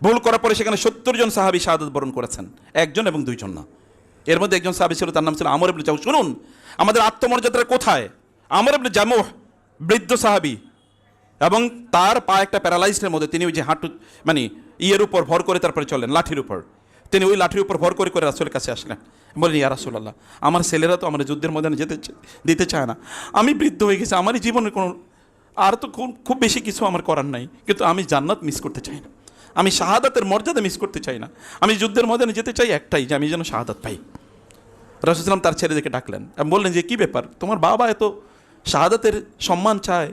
ভুল করার পরে সেখানে 70 জন সাহাবী শাহাদাত বরণ করেছেন, একজন এবং দুইজন না। এর মধ্যে একজন সাহাবী ছিল, তার নাম ছিল আমর ইবনে জামুহ। শুনুন আমাদের আত্মমর্যাদাটা কোথায়। আমর ইবনে জামুহ বৃদ্ধ সাহাবী, এবং তার পা একটা প্যারালাইজডের মধ্যে, তিনি ওই যে হাঁটু মানে ইয়ের উপর ভর করে তারপরে চলেন, লাঠির উপর, তিনি ওই লাঠির উপর ভর করে করে রাসূলের কাছে আসলেন, বলেন ইয়া রাসূলুল্লাহ, আমার ছেলেরা তো আমার যুদ্ধের ময়দানে দিতে চায় না, আমি বৃদ্ধ হয়ে গেছি, আমারই জীবনের কোনো আর তো খুব বেশি কিছু আমার করার নাই, কিন্তু আমি জান্নাত মিস করতে চাই না, আমি শাহাদাতের মর্যাদা মিস করতে চাই না, আমি যুদ্ধের ময়দানে যেতে চাই একটাই, যে আমি যেন শাহাদাত পাই। রাসূল সাল্লাল্লাহু আলাইহি ওয়াসাল্লাম তার ছেলেদেরকে ডাকলেন এবং বললেন যে কী ব্যাপার, তোমার বাবা এত শাহাদাতের সম্মান চায়,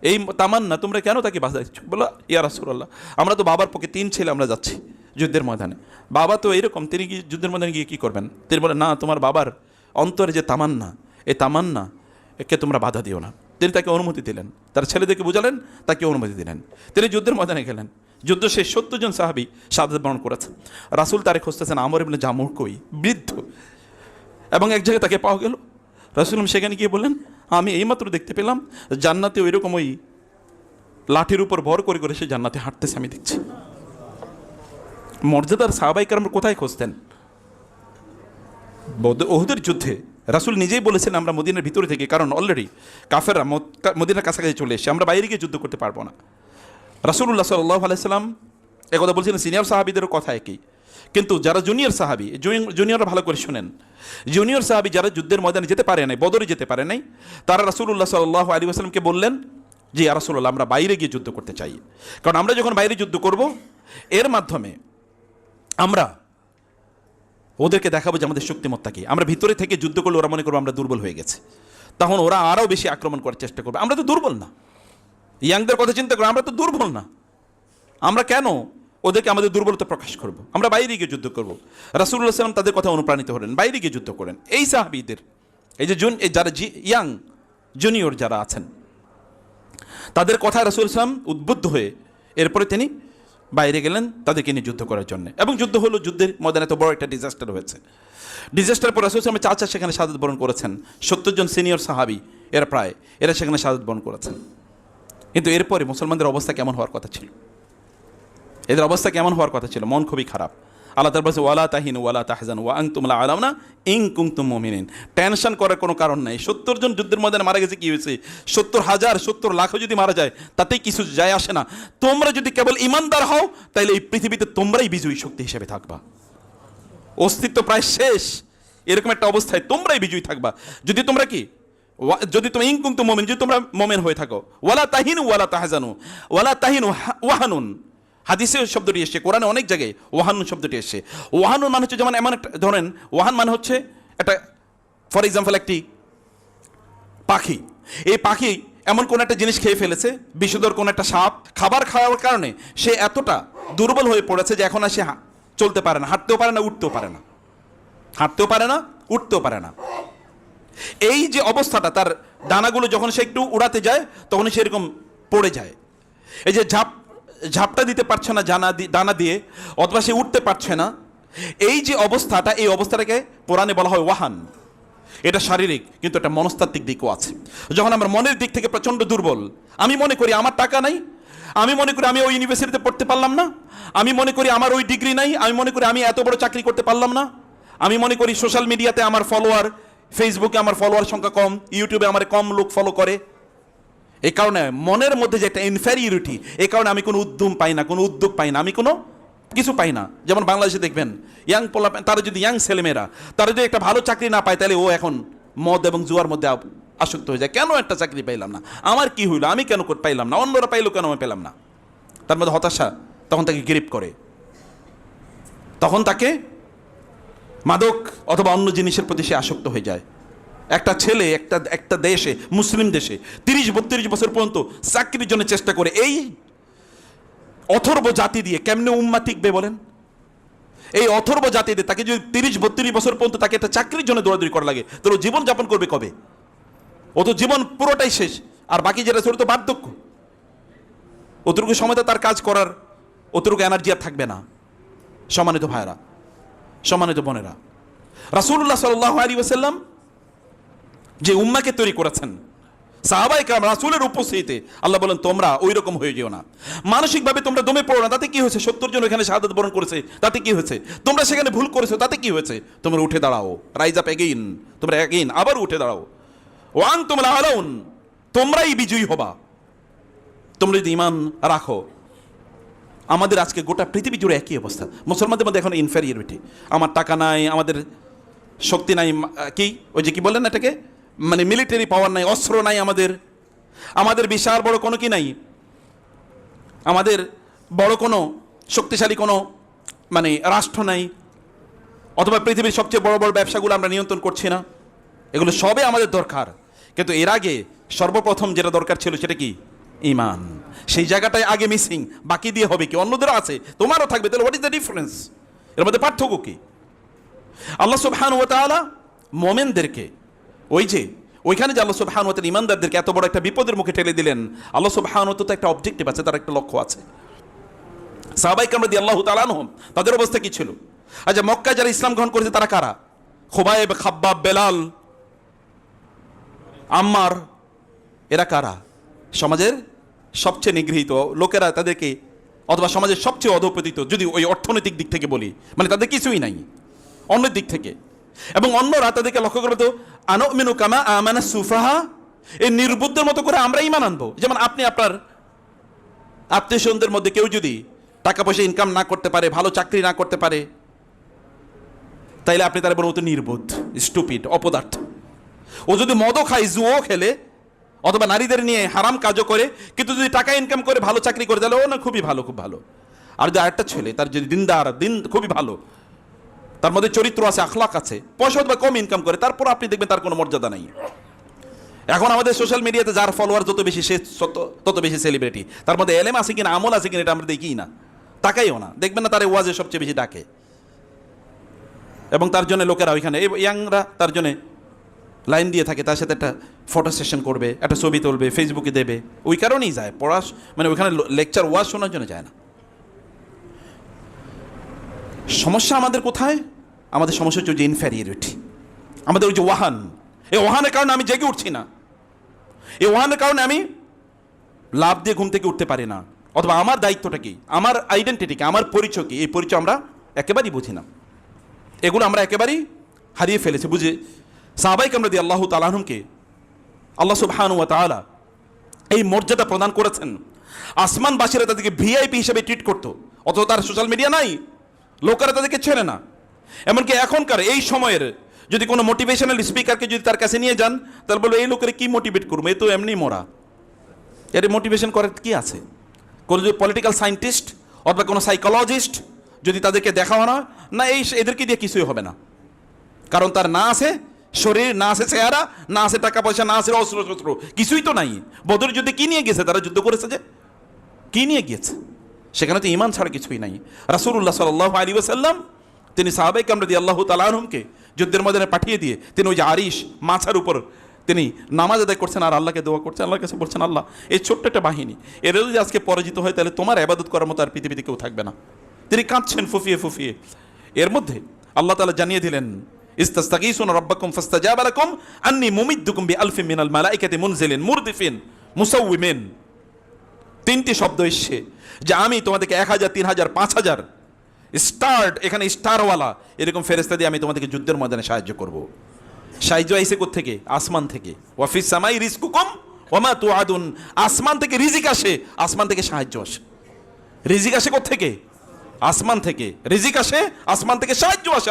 এই তামান্না, তোমরা কেন তাকে বাধা দিচ্ছ? বলো ইয়া রাসূলুল্লাহ, আমরা তো বাবার পক্ষে 3 ছেলে আমরা যাচ্ছি যুদ্ধের ময়দানে, বাবা তো এরকম, তিনি কি যুদ্ধের ময়দানে গিয়ে কী করবেন? তিনি বলেন না, তোমার বাবার অন্তরে যে তামান্না, এই তামান্না একে তোমরা বাধা দিও না। তিনি তাকে অনুমতি দিলেন, তার ছেলেদেরকে বুঝালেন, তাকে অনুমতি দিলেন, তিনি যুদ্ধের ময়দানে গেলেন। যুদ্ধ শেষ 70 জন সাহাবী শাহাদাত বরণ করেছেন। রাসূল তারে খুঁজতেছেন, আমর ইবনে জামুহ কই, বৃদ্ধ, এবং এক জায়গায় তাকে পাওয়া গেল। রাসূল সেখানে গিয়ে বললেন, আমি এইমাত্র দেখতে পেলাম জান্নাতে ওই রকম ওই লাঠির উপর ভর করে করে সে জান্নাতে হাঁটতেছে, আমি দেখছি। মর্যাদার সাহাবায়ে কেরাম কোথায় খুঁজতেন? উহুদের যুদ্ধে রাসূল নিজেই বলেছেন আমরা মদিনার ভিতরে থেকে, কারণ অলরেডি কাফেররা মদিনার কাছাকাছি চলে এসেছে, আমরা বাইরে গিয়ে যুদ্ধ করতে পারবো না। রাসূলুল্লাহ সাল্লাল্লাহু আলাইহি সাল্লাম একথা বলছিলেন, সিনিয়র সাহাবীদেরও কথা একই, কিন্তু যারা জুনিয়র সাহাবী, জুনিয়ররা ভালো করে শোনেন, জুনিয়র সাহাবী যারা যুদ্ধের ময়দানে যেতে পারে নাই, বদরে যেতে পারে নাই, তারা রাসূলুল্লাহ সাল্লাল্লাহু আলাইহি ওয়াসাল্লামকে বললেন যে ইয়া রাসূলুল্লাহ, আমরা বাইরে গিয়ে যুদ্ধ করতে চাই, কারণ আমরা যখন বাইরে যুদ্ধ করব এর মাধ্যমে আমরা ওদেরকে দেখাবো যে আমাদের শক্তিমত্তা কি। আমরা ভিতরে থেকে যুদ্ধ করলে ওরা মনে করবো আমরা দুর্বল হয়ে গেছে, তখন ওরা আরও বেশি আক্রমণ করার চেষ্টা করবে। আমরা তো দুর্বল না, ইয়াংদের কথা চিন্তা করো, আমরা তো দুর্বল না, আমরা কেন ওদেরকে আমাদের দুর্বলতা প্রকাশ করব? আমরা বাইরে গিয়ে যুদ্ধ করব। রাসূলুল্লাহ সাল্লাল্লাহু আলাইহি ওয়াসাল্লাম তাদের কথা অনুপ্রাণিত হলেন, বাইরে গিয়ে যুদ্ধ করেন। এই সাহাবীদের, এই যে যারা ইয়াং জুনিয়র যারা আছেন, তাদের কথা রাসূল সাল্লাল্লাহু আলাইহি ওয়াসাল্লাম উদ্বুদ্ধ হয়ে এরপরে তিনি বাইরে গেলেন তাদেরকে নিয়ে যুদ্ধ করার জন্য, এবং যুদ্ধ হলো। যুদ্ধের ময়দানে এত বড় একটা ডিজাস্টার হয়েছে। ডিজাস্টার পর রাসূল সাল্লাল্লাহু আলাইহি ওয়াসাল্লাম চাচা সেখানে শাহাদাত বরণ করেছেন, 70 জন সিনিয়র সাহাবী এরা সেখানে শাহাদাত বরণ করেছেন। কিন্তু এরপরে মুসলমানদের অবস্থা কেমন হওয়ার কথা ছিল? এদের অবস্থা কেমন হওয়ার কথা ছিল? মন খুবই খারাপ। আল্লাহ তাআলা বলেছে ওয়ালা তাহিনু ওয়ালা তাহজানু ওয়া আনতুম লা আলাউনা ইন কুনতুম মুমিনিন। টেনশন করার কোনো কারণ নাই। 70 জন যুদ্ধের ময়দানে মারা গেছে, কি হয়েছে? 70,000 70 লাখও যদি মারা যায় তাতেই কিছু যায় আসে না। তোমরা যদি কেবল ইমানদার হও তাহলে এই পৃথিবীতে তোমরাই বিজয়ী শক্তি হিসেবে থাকবা। অস্তিত্ব প্রায় শেষ, এরকম একটা অবস্থায় তোমরাই বিজয়ী থাকবা যদি তোমরা কি, যদি তুমি ইন কুনতুম মুমিন, যদি তোমরা মুমিন হয়ে থাকো। ওয়ালা তাহিনু ওয়ালা তাহজানু, ওয়ালা তাহিনু ওয়াহানুন, হাদিসে শব্দটি এসছে, কোরআনে অনেক জায়গায় ওয়াহানুন শব্দটি এসছে। ওয়াহানুন মানে হচ্ছে যেমন এমন একটা, ধরেন ওয়াহান মানে হচ্ছে একটা, ফর এক্সাম্পল একটি পাখি, এই পাখি এমন কোন একটা জিনিস খেয়ে ফেলেছে, বিষধর কোন একটা সাপ, খাবার খাওয়ার কারণে সে এতটা দুর্বল হয়ে পড়েছে যে এখন আর সে চলতে পারে না, হাঁটতেও পারে না, উঠতেও পারে না, হাঁটতেও পারে না, উঠতেও পারে না। এই যে অবস্থাটা, তার ডানাগুলো যখন সে একটু উড়াতে যায় তখন সে এরকম পড়ে যায়। এই যে ঝাপটা দিতে পারছে না ডানা দিয়ে, অথবা সে উঠতে পারছে না, এই যে অবস্থাটা, এই অবস্থাটাকে কোরআনে বলা হয় ওয়াহান। এটা শারীরিক, কিন্তু একটা মনস্তাত্ত্বিক দিকও আছে। যখন আমরা মনের দিক থেকে প্রচণ্ড দুর্বল, আমি মনে করি আমার টাকা নাই, আমি মনে করি আমি ওই ইউনিভার্সিটিতে পড়তে পারলাম না, আমি মনে করি আমার ওই ডিগ্রি নাই, আমি মনে করি আমি এত বড় চাকরি করতে পারলাম না, আমি মনে করি সোশ্যাল মিডিয়াতে আমার ফলোয়ার, ফেসবুকে আমার ফলোয়ার সংখ্যা কম, ইউটিউবে আমার কম লোক ফলো করে। এই কারণে মনের মধ্যে যে একটা ইনফেরিয়রিটি, এই কারণে আমি কোনো উদ্যম পাই না, কোনো উদ্যোগ পাই না, আমি কোনো কিছু পাই না। যেমন বাংলাদেশে দেখবেন ইয়াং পোলা, তারা যদি ইয়াং ছেলেমেয়েরা তারা যদি একটা ভালো চাকরি না পায়, তাহলে ও এখন মদ এবং জুয়ার মধ্যে আসক্ত হয়ে যায়। কেন একটা চাকরি পাইলাম না, আমার কি হইলো, আমি কেন পাইলাম না, অন্যরা পাইলো কেন আমি পেলাম না? তার মধ্যে হতাশা তখন তাকে গ্রিপ করে, তখন তাকে মাদক অথবা অন্য জিনিসের প্রতি সে আসক্ত হয়ে যায়। একটা ছেলে একটা দেশে, মুসলিম দেশে 30-32 বছর পর্যন্ত চাকরির জন্য চেষ্টা করে, এই অথর্ব জাতি দিয়ে কেমনে উম্মাহ টিকবে বলেন? এই অথর্ব জাতি দিয়ে তাকে যদি 30-32 বছর পর্যন্ত তাকে একটা চাকরির জন্য দৌড়াদৌড়ি করা লাগে, তো ও জীবন যাপন করবে কবে? ও তো জীবন পুরোটাই শেষ, আর বাকি যেটা ছিল তো বার্ধক্য। অতটুকু সময় তো তার কাজ করার অতটুকু এনার্জি আর থাকবে না। সম্মানিত ভাইরা, সম্মানিত বোনেরা, রাসূলুল্লাহ সাল্লাল্লাহু আলাইহি ওয়াসাল্লাম যে উম্মাকে তৈরি করেছেন, সাহাবায়ে কেরাম রাসূলের উপস্থিতিতে আল্লাহ বলেন তোমরা ওই রকম হয়ে যেও না, মানসিকভাবে তোমরা দমে পড়ো না। তাতে কি হয়েছে? 70 জন এখানে শাহাদাত বরণ করেছে, তাতে কি হয়েছে? তোমরা সেখানে ভুল করেছো, তাতে কি হয়েছে? তোমরা উঠে দাঁড়াও, রাইজ আপ এগেইন, তোমরা এগেইন আবার উঠে দাঁড়াও। ওয়াং তোমরা আলাউন, তোমরাই বিজয়ী হবা, তোমরা যদি ঈমান রাখো। আমাদের আজকে গোটা পৃথিবী জুড়ে একই অবস্থা, মুসলমানদের মধ্যে এখন ইনফেরিয়রিটি। আমার টাকা নাই, আমাদের শক্তি নাই, কি ওই যে কি বললেন এটাকে, মানে মিলিটারি পাওয়ার নাই, অস্ত্র নাই, আমাদের বিশাল বড় কোনো কি নাই, আমাদের বড় কোনো শক্তিশালী কোনো মানে রাষ্ট্র নাই, অথবা পৃথিবীর সবচেয়ে বড় বড় ব্যবসাগুলো আমরা নিয়ন্ত্রণ করছি না। এগুলো সবে আমাদের দরকার, কিন্তু এর আগে সর্বপ্রথম যেটা দরকার ছিল সেটা কি? ঈমান। সেই জায়গাটাই আগে মিসিং, বাকি দিয়ে হবে কি? অন্যদেরও আছে, তোমারও থাকবে, তাহলে হোয়াট ইজ দ্য ডিফারেন্স? এর মধ্যে পার্থক্য কি? আল্লাহ সুবহানাহু ওয়া তাআলা মুমিনদেরকে ওইখানে যে আল্লাহ সুবহানাহু ওয়া তাআলা ঈমানদারদেরকে এত বড় একটা বিপদের মুখে ঠেলে দিলেন, আল্লাহ সুবহানাহু ওয়া তাআলা একটা অবজেক্টিভ আছে, তার একটা লক্ষ্য আছে। সাহাবায়ে কেরাম রাদিয়াল্লাহু তাআলা আনহুম তাদের অবস্থা কি ছিল? আচ্ছা, মক্কায় যারা ইসলাম গ্রহণ করেছে তারা কারা? খুবাইব, খাব্বাব, বেলাল, আম্মার, এরা কারা? সমাজের সবচেয়ে নিগৃহীত লোকেরা তাদেরকে, অথবা সমাজের সবচেয়ে অধঃপতিত, যদি ওই অর্থনৈতিক দিক থেকে বলি, মানে তাদের কিছুই নাই অন্যের দিক থেকে। এবং অন্যরা তাদেরকে লক্ষ্য করবে তো আনুমিনু কামা আমানা সুফাহা, এই নির্বুদ্ধের মতো করে আমরা ঈমান আনবো। যেমন আপনি আপনার আত্মীয় স্বজনদের মধ্যে কেউ যদি টাকা পয়সা ইনকাম না করতে পারে, ভালো চাকরি না করতে পারে, তাইলে আপনি তার বলবো তো নির্বোধ, স্টুপিড, অপদার্থ। ও যদি মদও খায়, জুয়ো খেলে, অথবা নারীদের নিয়ে হারাম কাজও করে, কিন্তু যদি টাকা ইনকাম করে ভালো চাকরি করে, তাহলে ও না খুবই ভালো, খুব ভালো। আর যদি আরেকটা ছেলে, তার যদি খুবই ভালো, তার মধ্যে চরিত্র আছে, আখলাক আছে, পয়সা অথবা কম ইনকাম করে, তারপর আপনি দেখবেন তার কোনো মর্যাদা নাই। এখন আমাদের সোশ্যাল মিডিয়াতে যার ফলোয়ার যত বেশি, সে তত বেশি সেলিব্রিটি। তার মধ্যে এলেম আছে কিনা, আমল আছে কিনা, এটা আমরা দেখি না, তাকাইও না, দেখবেন না তার ওয়াজে সবচেয়ে বেশি ডাকে। এবং তার জন্য লোকেরা ওইখানে ইয়াংরা তার জন্য লাইন দিয়ে থাকে, তার সাথে একটা ফটো সেশন করবে, একটা ছবি তুলবে, ফেসবুকে দেবে। ওই কারণেই যায় মানে ওইখানে লেকচার ওয়াজ শোনার জন্য যায় না। সমস্যা আমাদের কোথায়? আমাদের সমস্যা হচ্ছে যে ইনফেরিয়রিটি, আমাদের ওই যে ওয়াহান। এই ওয়াহানের কারণে আমি জেগে উঠছি না, এই ওয়াহানের কারণে আমি লাভ দিয়ে ঘুম থেকে উঠতে পারি না, অথবা আমার দায়িত্বটা কি, আমার আইডেন্টিটি কি, আমার পরিচয় কি, এই পরিচয় আমরা একেবারেই বুঝি না। এগুলো আমরা একেবারেই হারিয়ে ফেলেছি বুঝে। সাহাবায়ে কেরাম রাদিয়াল্লাহু তাআলা আনহুমকে আল্লাহ সুবহানাহু ওয়া তাআলা এই মর্যাদা প্রদান করেছেন। আসমানবাসীরা তাদেরকে ভিআইপি হিসেবে ট্রিট করতো, অথচ তার সোশ্যাল মিডিয়া নাই, লোকেরা তাদেরকে ছেড়ে না। এমনকি এখনকার এই সময়ের যদি কোনো মোটিভেশনাল স্পিকারকে যদি তার কাছে নিয়ে যান, তাহলে বলবো এই লোকের কি মোটিভেট করবো, এ তো এমনি মরা, এর মোটিভেশন করার কি আছে? কোনো যদি পলিটিক্যাল সায়েন্টিস্ট অথবা কোনো সাইকোলজিস্ট যদি তাদেরকে দেখাও না, এদেরকে দিয়ে কিছুই হবে না। কারণ তার না আছে শরীর, না আছে চেহারা, না আছে টাকা পয়সা, না আছে অস্ত্র শস্ত্র, কিছুই তো নাই। বদরের যুদ্ধে কি নিয়ে গেছে? তারা যুদ্ধ করেছে যে কি নিয়ে গিয়েছে? সেখানে তো ঈমান ছাড়া কিছুই নাই। রাসূলুল্লাহ সাল্লাল্লাহু আলাইহি ওয়াসাল্লাম তিনি সাহাবায়ে কেরাম রাদিয়াল্লাহু তাআলা আনহুমকে যুদ্ধের ময়দানে পাঠিয়ে দিয়ে তিনি ওই যে আরিশ মাছার উপর তিনি নামাজ আদায় করছেন আর আল্লাহকে দোয়া করছেন, আল্লাহর কাছে বলছেন, আল্লাহ এই ছোট্ট একটা বাহিনী এরা যদি আজকে পরাজিত হয়, তাহলে তোমার ইবাদত করার মতো আর পৃথিবীতে কেউ থাকবে না। তিনি কাঁদছেন ফুফিয়ে ফুফিয়ে। এর মধ্যে আল্লাহ তাআলা জানিয়ে দিলেন, ইস্তাস্তাগীসুনা রাব্বাকুম ফাস্তাজাবা লাকুম আন্নী মুমিদ্দুকুম বিআলফিন মিনাল মালাইকাতি মুনজিলিন মুরদিফিন মুসাউউমিন। তিনটি শব্দ এসছে যে আমি তোমাদেরকে 1000, 3000, 5000 এখানে স্টারওয়ালা এরকম ফেরেশতা দিয়ে আমি তোমাদেরকে যুদ্ধের ময়দানে সাহায্য করব। সাহায্য আইছে কোত্থেকে? আসমান থেকে। ওয়াফিস সামাই রিজকুকুম ওয়ামা তুআদুন, আসমান থেকে রিজিক আসে, আসমান থেকে সাহায্য আসে। রিজিক আসে কোত্থেকে? আসমান থেকে। রিজিক আসে আসমান থেকে, সাহায্য আসে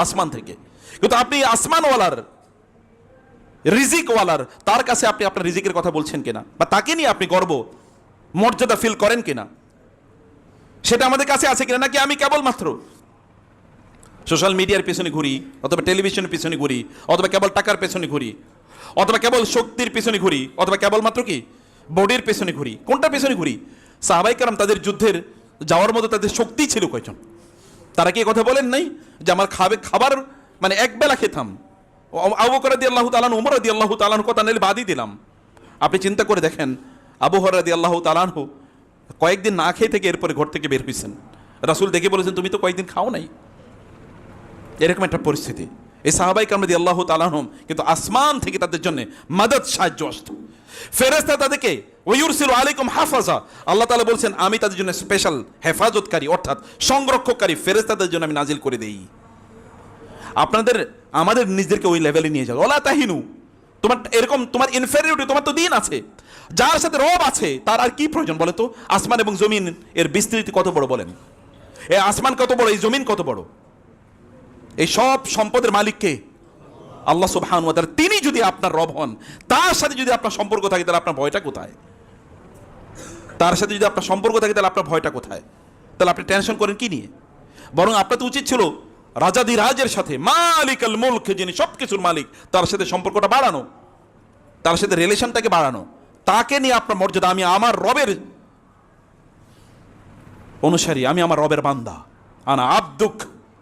আসমান থেকে। কিন্তু আপনি আসমানওয়ালার, রিজিকওয়ালার, তার কাছে আপনি আপনার রিজিকের কথা বলছেন কিনা, বা তাকে নিয়ে আপনি গর্ব মর্যাদা ফিল করেন কিনা, সেটা আমাদের কাছে আছে কিনা, নাকি আমি কেবলমাত্র সোশ্যাল মিডিয়ার পেছনে ঘুরি, অথবা টেলিভিশনের পেছনে ঘুরি, অথবা কেবল টাকার পেছনে ঘুরি, অথবা কেবল শক্তির পেছনে ঘুরি, অথবা কেবলমাত্র কি বডির পেছনে ঘুরি? কোনটার পেছনে ঘুরি? সাহাবায়ে কেরাম তাদের যুদ্ধের যাওয়ার মতো তাদের শক্তি ছিল কয়জন? তারা কি কথা বলেন নাই যে আমার খাবার মানে একবেলা খেতাম, আবু বকর রাদিয়াল্লাহু তাআলা আনহু, উমর রাদিয়াল্লাহু তাআলা আনহু কথা নিলে বাদই দিলাম। আপনি চিন্তা করে দেখেন, আবু হুরায়রা রাদিয়াল্লাহু তাআলা আনহু কয়েকদিন না খেয়ে থেকে এরপরে ঘর থেকে বের হয়েছেন, রাসূল দেখে বলেছেন তুমি তো কয়েকদিন খাও নাই। এরকম একটা পরিস্থিতি। এই সাহাবায়ে কেরাম রাদিয়াল্লাহু তাআলা আনহুম কিন্তু আসমান থেকে তাদের জন্য মাদদ, সাহায্য আসতো। ফেরেশতা তাদেরকে ওয়ুরসিলু আলাইকুম হাফাজা, আল্লাহ তাআলা বলছেন আমি তাদের জন্য স্পেশাল হেফাজতকারী অর্থাৎ সংরক্ষককারী ফেরেশতাদের জন্য আমি নাজিল করে দেই। আপনাদের আমাদের নিজেদেরকে ওই লেভেলে নিয়ে যাও। ওয়ালা তাহিনু, তোমার এরকম তোমার ইনফেরিয়রিটি, তোমার তো দিন আছে, যার সাথে রব আছে তার আর কি প্রয়োজন বলে তো? আসমান এবং জমিন এর বিস্তৃতি কত বড় বলেন? এই আসমান কত বড়, এই জমিন কত বড়? এই সব সম্পদের মালিক কে? আল্লাহ সুবহানাহু ওয়া তাআলা। তিনি যদি আপনার রব হন, তার সাথে যদি আপনার সম্পর্ক থাকে তাহলে আপনার ভয়টা কোথায়? তার সাথে যদি আপনার সম্পর্ক থাকে তাহলে আপনার ভয়টা কোথায়? তাহলে আপনি টেনশন করেন কি নিয়ে? বরং আপনার তো উচিত ছিল রাজাদিরাজের সাথে, মালিকাল মুলক, যিনি সবকিছুর মালিক, তার সাথে সম্পর্কটা বাড়ানো, তার সাথে রিলেশনটাকে বাড়ানো, তাকে নিয়ে আপনার মর্যাদা। আমি আমার রবের অনুসারী, আমি আমার রবের বান্দা। আনা আব্দুক,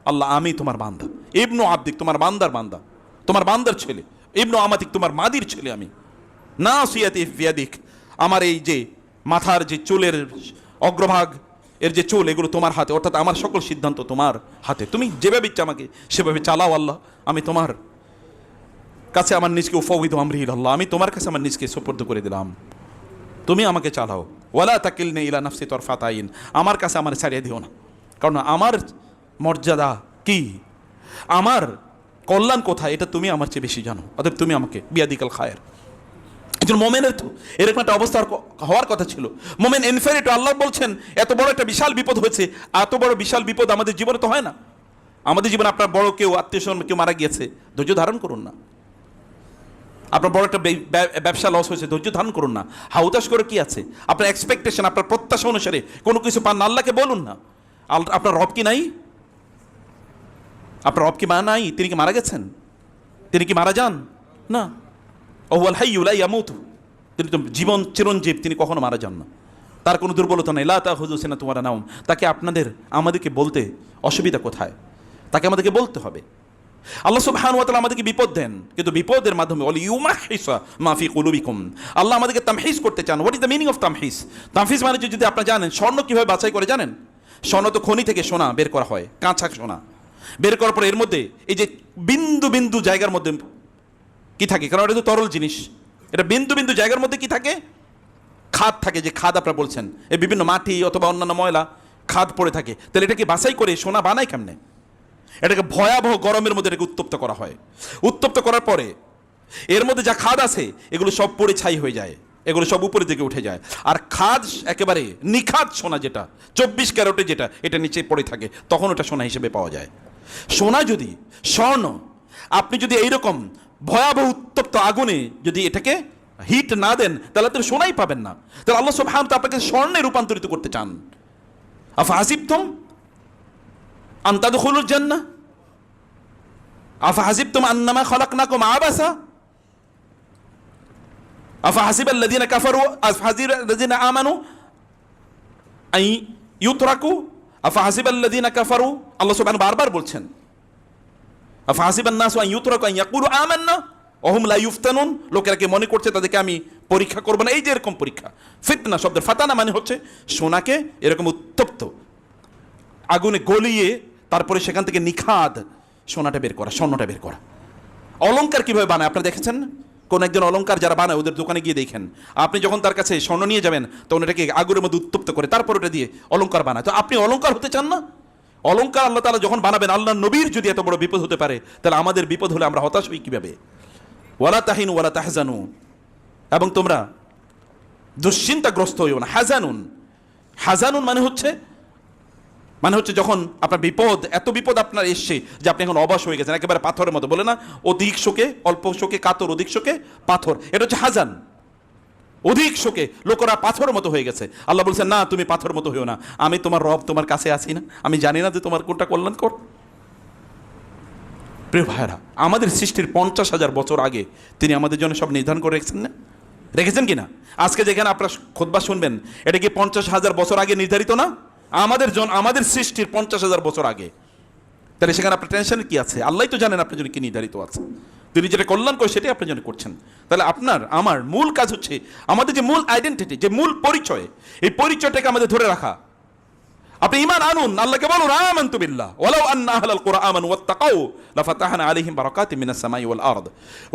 আল্লাহ আমি তোমার বান্দা। ইবনু আব্দিক, তোমার বান্দার বান্দা, তোমার বান্দার ছেলে। ইবনু আমাতিক, তোমার মাদির ছেলে আমি। নাসিয়াতি ফিয়াদিক, আমার এই যে মাথার যে চুলের অগ্রভাগ, এর যে চুল, এগুলো তোমার হাতে, অর্থাৎ আমার সকল সিদ্ধান্ত তোমার হাতে। তুমি যেভাবে ইচ্ছা আমাকে সেভাবে চালাও আল্লাহ। আমি তোমার কাছে আমার নিজকে উফাউযু আমরি ইলাল্লাহ, আমি তোমার কাছে আমার নিজকে সুপর্দ করে দিলাম, তুমি আমাকে চালাও। ওয়ালা তাকিলনি ইলা নাফসি তারফাত আইন, আমার কাছে আমার ছাড়িয়ে দিও না, কারণ আমার মর্যাদা কি, আমার কল্যাণ কোথায়, এটা তুমি আমার চেয়ে বেশি জানো। অতএব তুমি আমাকে বিয়াদিকাল খায়ের। একজন মোমেনের তো এরকম একটা অবস্থা হওয়ার কথা ছিল। মোমেন ইনফেরিট, আল্লাহ বলছেন এত বড় একটা বিশাল বিপদ হয়েছে, এত বড় বিশাল বিপদ আমাদের জীবনে তো হয় না। আমাদের জীবনে আপনার বড় কেউ আত্মীয় স্বজন কেউ মারা গিয়েছে, ধৈর্য ধারণ করুন না। আপনার বড় একটা ব্যবসা লস হয়েছে, ধৈর্য ধারণ করুন না। হাউতাশ করে কি আছে? আপনার এক্সপেকটেশন, আপনার প্রত্যাশা অনুসারে কোনো কিছু পান না, আল্লাহকে বলুন না। আপনার রব কি নাই? আপনার রব কি মা নাই? তিনি কি মারা গেছেন? তিনি কি মারা যান? না। ওয়াল হাইয়্যু লা ইয়ামুতু, তিনি তো জীবন চিরঞ্জীব, তিনি কখনো মারা যান না। তার কোনো দুর্বলতা নেই। লা তাখুযু সিনাতুন ওয়ালা নাওম, তাকে আমাদেরকে বলতে অসুবিধা কোথায়? তাকে আমাদেরকে বলতে হবে। আল্লাহ সুবহানাহু ওয়া তাআলা আমাদেরকে বিপদ দেন, কিন্তু বিপদের মাধ্যমে ওয়াল ইউমাহিসা মা ফি কুলুবিকুম, আল্লাহ আমাদেরকে তামহিস করতে চান। What is the meaning of তামহিস? তামহিস মানে যদি আপনারা জানেন, স্বর্ণ কিভাবে বাছাই করে জানেন? স্বর্ণ তো খনি থেকে সোনা বের করা হয়, কাঁচা সোনা বের করার পরে এর মধ্যে এই যে বিন্দু বিন্দু জায়গার মধ্যে কি থাকে, কারণ এটা তো তরল জিনিস, এটা বিন্দু বিন্দু জায়গার মধ্যে কি থাকে? খাদ থাকে। যে খাদ আপনারা বলছেন, এই বিভিন্ন মাটি অথবা অন্যান্য ময়লা খাদ পড়ে থাকে। তাহলে এটাকে বাছাই করে সোনা বানায় কেমনে? এটাকে ভয়াবহ গরমের মধ্যে এটাকে উত্তপ্ত করা হয়। উত্তপ্ত করার পরে এর মধ্যে যা খাদ আছে এগুলো সব পড়ে ছাই হয়ে যায়, এগুলো সব উপরের দিকে উঠে যায়। আর খাদ একেবারে নিখাদ সোনা, যেটা 24 ক্যারেটে, যেটা এটা নিচে পড়ে থাকে, তখন ওটা সোনা হিসেবে পাওয়া যায়। সোনা যদি, স্বর্ণ আপনি যদি এইরকম ভয়াবহ উত্তপ্ত আগুনে যদি এটাকে হিট না দেন, তাহলে আপনি সোনাই পাবেন না। তাহলে আল্লাহ সুবহানাহু ওয়া তাআলা আপনাকে স্বর্ণে রূপান্তরিত করতে চান। আফাহাসিবতুম আন তাদখুলুল জান্নাহ আফাহাসিবতুম আন্নামা খালাকনাকুম আবাসা আফাহাসিবাল্লাযীনা কাফারু আফাহাসিবাল্লাযীনা আমানু আই ইউতরাকু আফাহাসিবাল্লাযীনা কাফারু, আল্লাহ সুবহানাহু বারবার বলছেন আফাহাসিবান নাসু আন ইউতরাকু আন ইয়াকুলু আমান্না ওয়া হুম লা ইফতানুন, লোকেরা কি মনে করছে তাদেরকে আমি পরীক্ষা করব না? এই যে এরকম পরীক্ষা, ফিতনা শব্দের ফাতানা মানে হচ্ছে সোনাকে এরকম উত্তপ্ত আগুনে গলিয়ে তারপরে সেখান থেকে নিখাদ সোনাটা বের করা, স্বর্ণটা বের করা। অলংকার কিভাবে বানায় আপনারা দেখেছেন? কোন একজন অলংকার যারা বানায় ওদের দোকানে গিয়ে দেখেন, আপনি যখন তার কাছে স্বর্ণ নিয়ে যাবেন তখন এটাকে আগুনের মধ্যে উত্তপ্ত করে তারপর ওটা দিয়ে অলংকার বানায়। তো আপনি অলংকার হতে চান না? অলংকার আল্লাহ তাআলা যখন বানাবেন, আল্লাহ নবীর যদি এত বড় বিপদ হতে পারে, তাহলে আমাদের বিপদ হলে আমরা হতাশ হই কিভাবে? ওয়ালা তাহিনু ওয়ালা তাহজানু, এবং তোমরা দুশ্চিন্তাগ্রস্ত হইও না। হাজানুন, হাজানুন মানে হচ্ছে যখন আপনার বিপদ, এত বিপদ আপনার এসছে যে আপনি এখন অবশ হয়ে গেছেন, একেবারে পাথরের মতো। বলে না, অধিক শোকে অল্প শোকে কাতর, অধিক শোকে পাথর। এটা হচ্ছে হাজান। অধিক শোকে লোকেরা পাথরের মতো হয়ে গেছে। আল্লাহ বলছেন না, তুমি পাথরের মতো হইও না, আমি তোমার রব, তোমার কাছে আছি না? আমি জানি না যে তোমার কোনটা কল্যাণকর? প্রিয় ভাইরা, আমাদের সৃষ্টির 50,000 বছর আগে তিনি আমাদের জন্য সব নির্ধারণ করে রেখেছেন না? রেখেছেন কিনা? আজকে যেখানে আপনারা খুতবা শুনবেন, এটা কি 50,000 বছর আগে নির্ধারিত না? আমাদের সৃষ্টির 50,000 বছর আগে। তাহলে সেখানে আপনার টেনশনের কি আছে? আল্লাহ তো জানেন আপনার জন্য কি নির্ধারিত আছে। তিনি যেটা কল্যাণ করে সেটাই আপনার জন্য করছেন। তাহলে আপনার আমার মূল কাজ হচ্ছে আমাদের যে মূল আইডেন্টিটি, যে মূল পরিচয়, এই পরিচয়টাকে আমাদের ধরে রাখা। আপনি ঈমান আনুন, আল্লাহকে বলুন আমানতু বিল্লাহ ওয়ালাউ আন্না আহলাল কুরআন আমানু ওয়াত্তাকাউ লাফাতাহনা আলাইহিম বারাকাতিম মিনাস সামাই ওয়াল আরদ।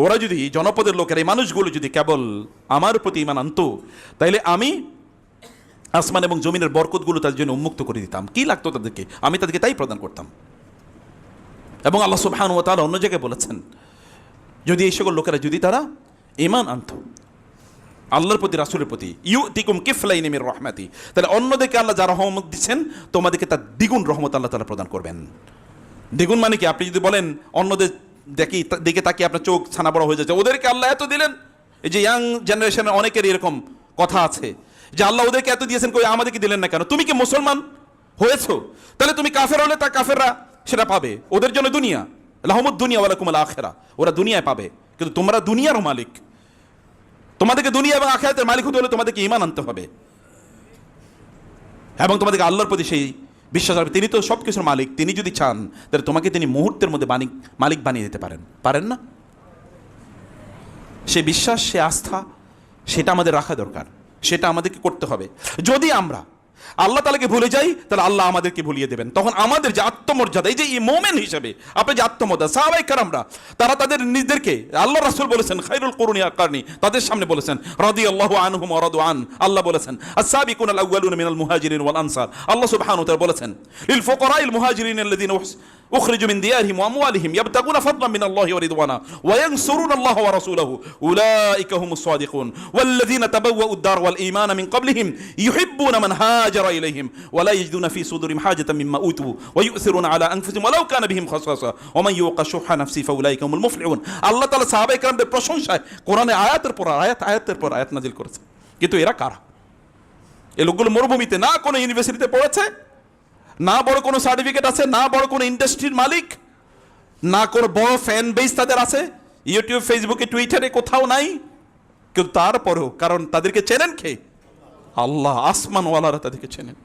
ওরা যদি, জনপদের লোকেরা, এই মানুষগুলো যদি কেবল আমার প্রতি ঈমান আনতো, তাইলে আমি আসমান এবং জমিনের বরকতগুলো তাদের জন্য উন্মুক্ত করে দিতাম। কি লাগতো তাদেরকে, আমি তাদেরকে তাই প্রদান করতাম। এবং আল্লাহ সুবহানাহু ওয়া তাআলা অন্য জায়গায় বলেছেন, যদি এই সকল লোকেরা যদি তারা ঈমান আনতো আল্লাহর প্রতি, রাসূলের প্রতি, ইউতিকুম কিফলাইনি মির রাহমাতি, তাহলে অন্যদেরকে আল্লাহ যারা রহমত দিচ্ছেন তোমাদেরকে তার দ্বিগুণ রহমত আল্লাহ তাআলা প্রদান করবেন। দ্বিগুণ মানে কি? আপনি যদি বলেন অন্যদের দিকে তাকিয়ে আপনার চোখ ছানা বড় হয়ে যাচ্ছে, ওদেরকে আল্লাহ এত দিলেন। এই যে ইয়াং জেনারেশনের অনেকের এরকম কথা আছে যে আল্লাহ ওদেরকে এত দিয়েছেন, কই আমাদেরকে দিলেন না কেন? তুমি কি মুসলমান হয়েছো? তাহলে তুমি কাফের হলে তা কাফেররা সেটা পাবে, ওদের জন্য দুনিয়া, লাহুমুদ দুনিয়া ওয়া লাকুমুল আখিরা, ওরা দুনিয়ায় পাবে। কিন্তু তোমরা দুনিয়ারও মালিক, তোমাদেরকে দুনিয়া এবং আখিরাতের মালিক হতে হলে তোমাদেরকে ঈমান আনতে হবে এবং তোমাদেরকে আল্লাহর প্রতি সেই বিশ্বাস হবে। তিনি তো সব কিছুর মালিক, তিনি যদি চান তাহলে তোমাকে তিনি মুহূর্তের মধ্যে মালিক বানিয়ে দিতে পারেন না? সে বিশ্বাস, সে আস্থা, সেটা আমাদের রাখা দরকার, সেটা আমাদেরকে করতে হবে। যদি আমরা আল্লাহ তাআলাকে ভুলে যাই তাহলে আল্লাহ আমাদেরকে ভুলিয়ে দেবেন। তখন আমাদের যে আত্মমর্যাদা, এই যে মোমেন হিসেবে আপনার যে আত্মমর্যাদা, সাহাবায়ে কেরামরা তারা তাদের নিজেদেরকে, আল্লাহ রাসূল বলেছেন খায়রুল কুরুনি আকারনি, তাদের সামনে বলেছেন রাদিয়াল্লাহু আনহুম ওয়া রাদু আন, আল্লাহ বলেছেন আস-সাবিকুনাল আউয়ালুনা মিনাল মুহাজিরিন ওয়াল আনসার, আল্লাহ সুবহানাহু ওয়া তাআলা বলেছেন লিল ফুকারাইল মুহাজিরিন আল্লাযিনা উখরিজু মিন দিয়ারিহিম ওয়া আমওয়ালিহিম ইয়াবতাগুনা ফাদলান মিনাল্লাহি ওয়া রিদওয়ানা ওয়া ইয়ানসুরুনা আল্লাহা ওয়া রাসূলাহু উলাইকা হুমুস সাদিকুন ওয়াল্লাযিনা তাবাওয়াউদ দার ওয়াল ঈমানা মিন ক্বাবলিহিম ইউহিব্বুনা মান হাজারা ইলাইহিম ওয়া লা ইয়াজিদুনা ফি সুদুরিহিম হাজাতাম মিম্মা উতু ওয়া ইউসিরুনা আলা আনফুসিহিম ওয়ালাউ কানা বিহিম খাসাসা ওয়া মান ইউকা শুহা নাফসি ফাউলাইকা হুমুল মুফলিহুন। আল্লাহ তাআলা সাহাবায়ে কেরামদের প্রশংসায় কোরআনে আয়াতের পর আয়াত নাজিল করেছেন। কিন্তু এরা কারা? এই লোকগুলো মরুভূমিতে, না কোনো ইউনিভার্সিটিতে পড়েছে, না বড় কোনো সার্টিফিকেট আছে, না বড় কোনো ইন্ডাস্ট্রির মালিক, না কোনো বড় ফ্যান বেস তাদের আছে, ইউটিউব, ফেসবুকে, টুইটারে কোথাও নাই। কিন্তু তারপরেও, কারণ তাদেরকে চেনেন কে? আল্লাহ, আসমানওয়ালারা তাদেরকে চেনেন।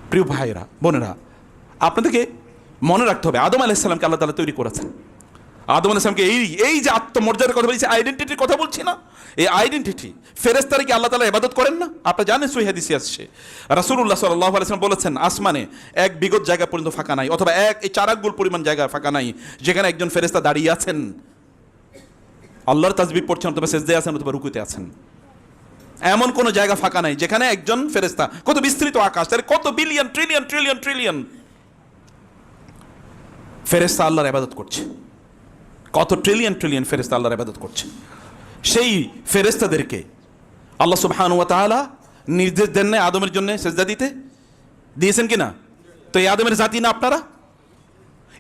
প্রিয় ভাইরা, বোনেরা, আপনাদেরকে মনে রাখতে হবে আদম আলাইহিস সালামকে আল্লাহ তাআলা তৈরি করেছেন। আদম আলাইহিস সালামকে এই যে আত্মমর্যাদার কথা বলছি, আইডেন্টিটির কথা বলছি না, এই আইডেন্টিটি, ফেরেশতারা কি আল্লাহ তাআলা ইবাদত করেন না? আপনারা জানেন সহিহ হাদিসে আসছে রাসূলুল্লাহ সাল্লাল্লাহু আলাইহি ওয়াসাল্লাম বলেছেন আসমানে এক বিগত জায়গা পর্যন্ত ফাঁকা নাই, অথবা এই 4 আঙ্গুল পরিমাণ জায়গা ফাঁকা নাই যেখানে একজন ফেরেশতা দাঁড়িয়ে আছেন, আল্লাহর তাসবিহ পড়ছেন, অথবা সিজদায় আছেন, অথবা রুকুতে আছেন। এমন কোন জায়গা ফাঁকা নাই যেখানে একজন ফেরেশতা, কত বিস্তৃত আকাশ, তার কত বিলিয়ন ট্রিলিয়ন ট্রিলিয়ন ট্রিলিয়ন ফেরেশতা আল্লাহর ইবাদত করছে, কত ট্রিলিয়ন ট্রিলিয়ন ফেরেশতা আল্লাহর ইবাদত করছে। সেই ফেরেশতাদেরকে আল্লাহ সুবহানাহু ওয়া তাআলা নির্দেশ দেন না আদমের জন্য সিজদা দিতে? দিয়েছেন কিনা? তো এই আদমের জাতি না আপনারা?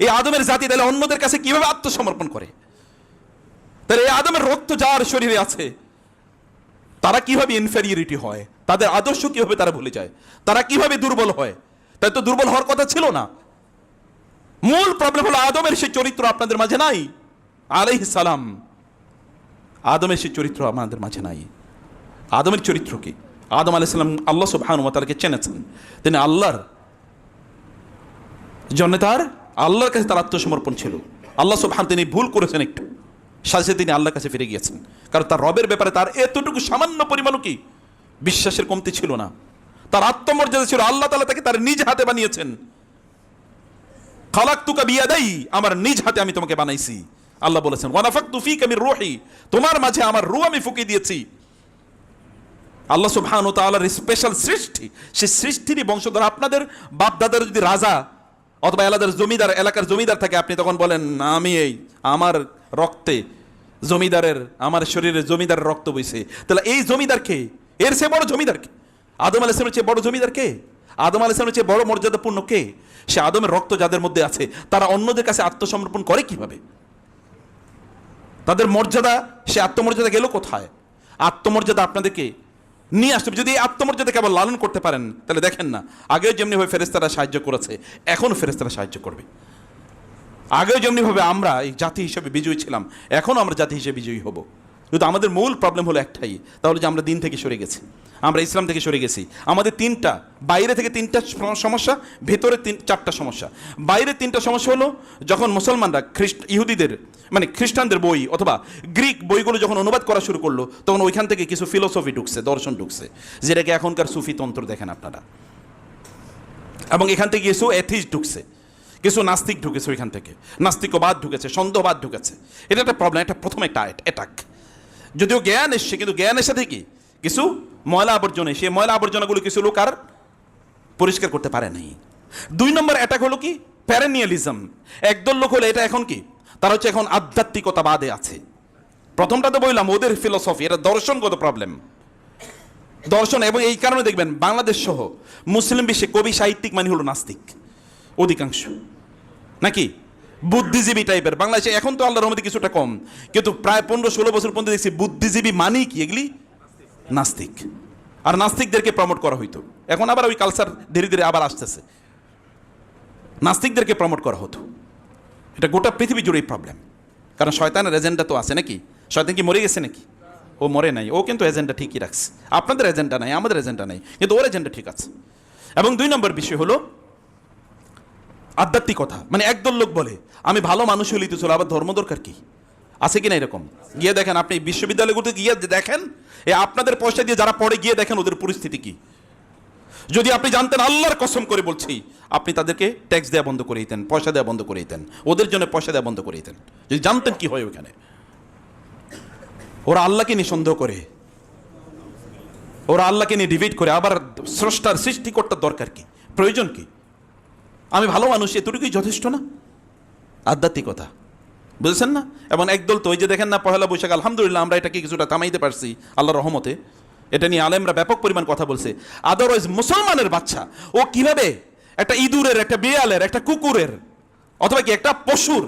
এই আদমের জাতি তাহলে অন্যদের কাছে কিভাবে আত্মসমর্পণ করে? তাহলে এই আদমের রক্ত যার শরীরে আছে তারা কিভাবে ইনফেরিয়রিটি হয়, তাদের আদর্শ কিভাবে তারা ভুলে যায়, তারা কিভাবে দুর্বল হয়? তাই তো দুর্বল হওয়ার কথা ছিল না। মূল প্রবলেম হলো আদমের সেই চরিত্র আপনাদের মাঝে নাই আলাইহিস সালাম। আদমের সেই চরিত্র আমাদের মাঝে নাই। আদমের চরিত্র কি? আদম আলাইহিস সালাম আল্লাহ সুবহানাহু ওয়া তাআলাকে চেনেছেন, তিনি আল্লাহর জন্য আল্লাহর কাছে তার আত্মসমর্পণ ছিল। আল্লাহ সুবহান, তিনি ভুল করেছেন একটু, সাথে তিনি আল্লাহর কাছে ফিরে গিয়েছেন, কারণ তার রবের ব্যাপারে তার এতটুকু সামান্য পরিমাণও কি বিশ্বাসের কমতি ছিল না, তার আত্মমর্যাদা ছিল। আল্লাহ তাআলা তাকে তার নিজ হাতে বানিয়েছেন। খালাকতুকা বিয়াদাই, আমার নিজ হাতে আমি তোমাকে বানাইছি। আল্লাহ বলেছেন ওয়া নাফাকতু ফীকা মির রূহি, তোমার মাঝে আমার রূহ আমি ফুঁকে দিয়েছি। আল্লাহ সুবহানাহু ওয়া তাআলার স্পেশাল সৃষ্টি, সেই সৃষ্টিরই বংশধর। আপনাদের বাপ দাদার যদি রাজা অথবা এলাকার জমিদার থাকে, আপনি তখন বলেন আমি আমার রক্তে জমিদারের, আমার শরীরে জমিদারের রক্ত বইছে। তাহলে এই জমিদার কে? এর চেয়ে বড় জমিদার কে? আদম আলাইহিস সালামের চেয়ে বড় জমিদার কে? আদম আলাইহিস সালামের চেয়ে বড় মর্যাদাপূর্ণ কে? সে আদমের রক্ত যাদের মধ্যে আছে তারা অন্যদের কাছে আত্মসমর্পণ করে কিভাবে? তাদের মর্যাদা, সে আত্মমর্যাদা গেল কোথায়? আত্মমর্যাদা আপনাদেরকে নিয়ে আসতে হবে। যদি আত্মমর্যাদা কেবল লালন করতে পারেন তাহলে দেখেন না, আগেও যেমনি ভাবে ফেরেশতারা সাহায্য করেছে, এখন ফেরেশতারা সাহায্য করবে। আগেও যেমনিভাবে আমরা এই জাতি হিসেবে বিজয়ী ছিলাম, এখনও আমরা জাতি হিসেবে বিজয়ী হব। কিন্তু আমাদের মূল প্রবলেম হলো একটাই, তাহলে যে আমরা দিন থেকে সরে গেছি, আমরা ইসলাম থেকে সরে গেছি। আমাদের তিনটা, বাইরে থেকে তিনটা সমস্যা, ভেতরে চারটা সমস্যা। বাইরে তিনটা সমস্যা হলো যখন মুসলমানরা ইহুদিদের মানে খ্রিস্টানদের বই অথবা গ্রিক বইগুলো যখন অনুবাদ করা শুরু করলো, তখন ওইখান থেকে কিছু ফিলোসফি ঢুকছে, দর্শন ঢুকছে, যেটাকে এখনকার সুফি তন্ত্র দেখেন আপনারা। এবং এখান থেকে কিছু এথিস্ট ঢুকছে, কিছু নাস্তিক ঢুকেছে, ওইখান থেকে নাস্তিকবাদ ঢুকেছে, সন্দেহবাদ ঢুকেছে। এটা একটা প্রবলেম, এটা প্রথম একটা অ্যাটাক। যদিও জ্ঞান এসছে, কিন্তু জ্ঞানের সাথে কি কিছু ময়লা আবর্জনা, সেই ময়লা আবর্জনাগুলো কিছু লোক আর পরিষ্কার করতে পারে নাই। 2 নম্বর অ্যাটাক হলো কি প্যারেনিয়ালিজম। একদল লোক হলো এটা এখন কি, তারা হচ্ছে এখন আধ্যাত্মিকতাবাদে আছে। প্রথমটা তো বললাম ওদের ফিলোসফি, এটা দর্শনগত প্রবলেম, দর্শন। এবং এই কারণে দেখবেন বাংলাদেশ সহ মুসলিম বিশ্বে কবি সাহিত্যিক মানে হলো নাস্তিক অধিকাংশ, নাকি বুদ্ধিজীবী টাইপের। বাংলাদেশে এখন তো আল্লাহর রহমতে কিছুটা কম, কিন্তু প্রায় 15-16 বছর পর্যন্ত দেখছি বুদ্ধিজীবী মানেই কি এগুলি নাস্তিক। আর নাস্তিকদেরকে প্রমোট করা হইতো, এখন আবার ওই কালচার ধীরে ধীরে আবার আসতেছে, নাস্তিকদেরকে প্রমোট করা হতো। এটা গোটা পৃথিবী জুড়েই প্রবলেম, কারণ শয়তানের এজেন্ডা তো আছে নাকি। শয়তান কি মরে গেছে নাকি? ও মরে নাই, ও কিন্তু এজেন্ডা ঠিকই রাখছে। আপনাদের এজেন্ডা নাই, আমাদের এজেন্ডা নাই, কিন্তু ওর এজেন্ডা ঠিক আছে। এবং 2 নম্বর বিষয় হলো আধ্যাত্মিকতা। মানে একদল লোক বলে আমি ভালো মানুষ হইলেই তো চলো, আবার ধর্ম দরকার কি? আছে কিনা এরকম? গিয়ে দেখেন, আপনি বিশ্ববিদ্যালয়গুলোতে গিয়ে দেখেন, আপনাদের পয়সা দিয়ে যারা পড়ে গিয়ে দেখেন ওদের পরিস্থিতি কি। যদি আপনি জানতেন, আল্লাহর কসম করে বলছি, আপনি তাদেরকে ট্যাক্স দেওয়া বন্ধ করে দিতেন, পয়সা দেওয়া বন্ধ করে দিতেন, ওদের জন্য পয়সা দেওয়া বন্ধ করে দিতেন, যদি জানতেন কি হয় ওখানে। ওরা আল্লাহকে নিয়ে সন্দেহ করে, ওরা আল্লাহকে নিয়ে ডিবেট করে, আবার স্রষ্টার সৃষ্টিকর্তার দরকার কি, প্রয়োজন কি? আমি ভালো মানুষ, এতটুকুই যথেষ্ট না? আধ্যাত্মিকতা, বুঝেছেন না? এবং একদল তো ওই যে দেখেন না, পহেলা বৈশাখ, আলহামদুলিল্লাহ আমরা এটাকে কিছুটা থামাইতে পারছি আল্লাহর রহমতে, এটা নিয়ে আলেমরা ব্যাপক পরিমাণ কথা বলছে। আদারওয়াইজ মুসলমানের বাচ্চা ও কিভাবে একটা ইঁদুরের, একটা বিড়ালের, একটা কুকুরের অথবা কি একটা পশুর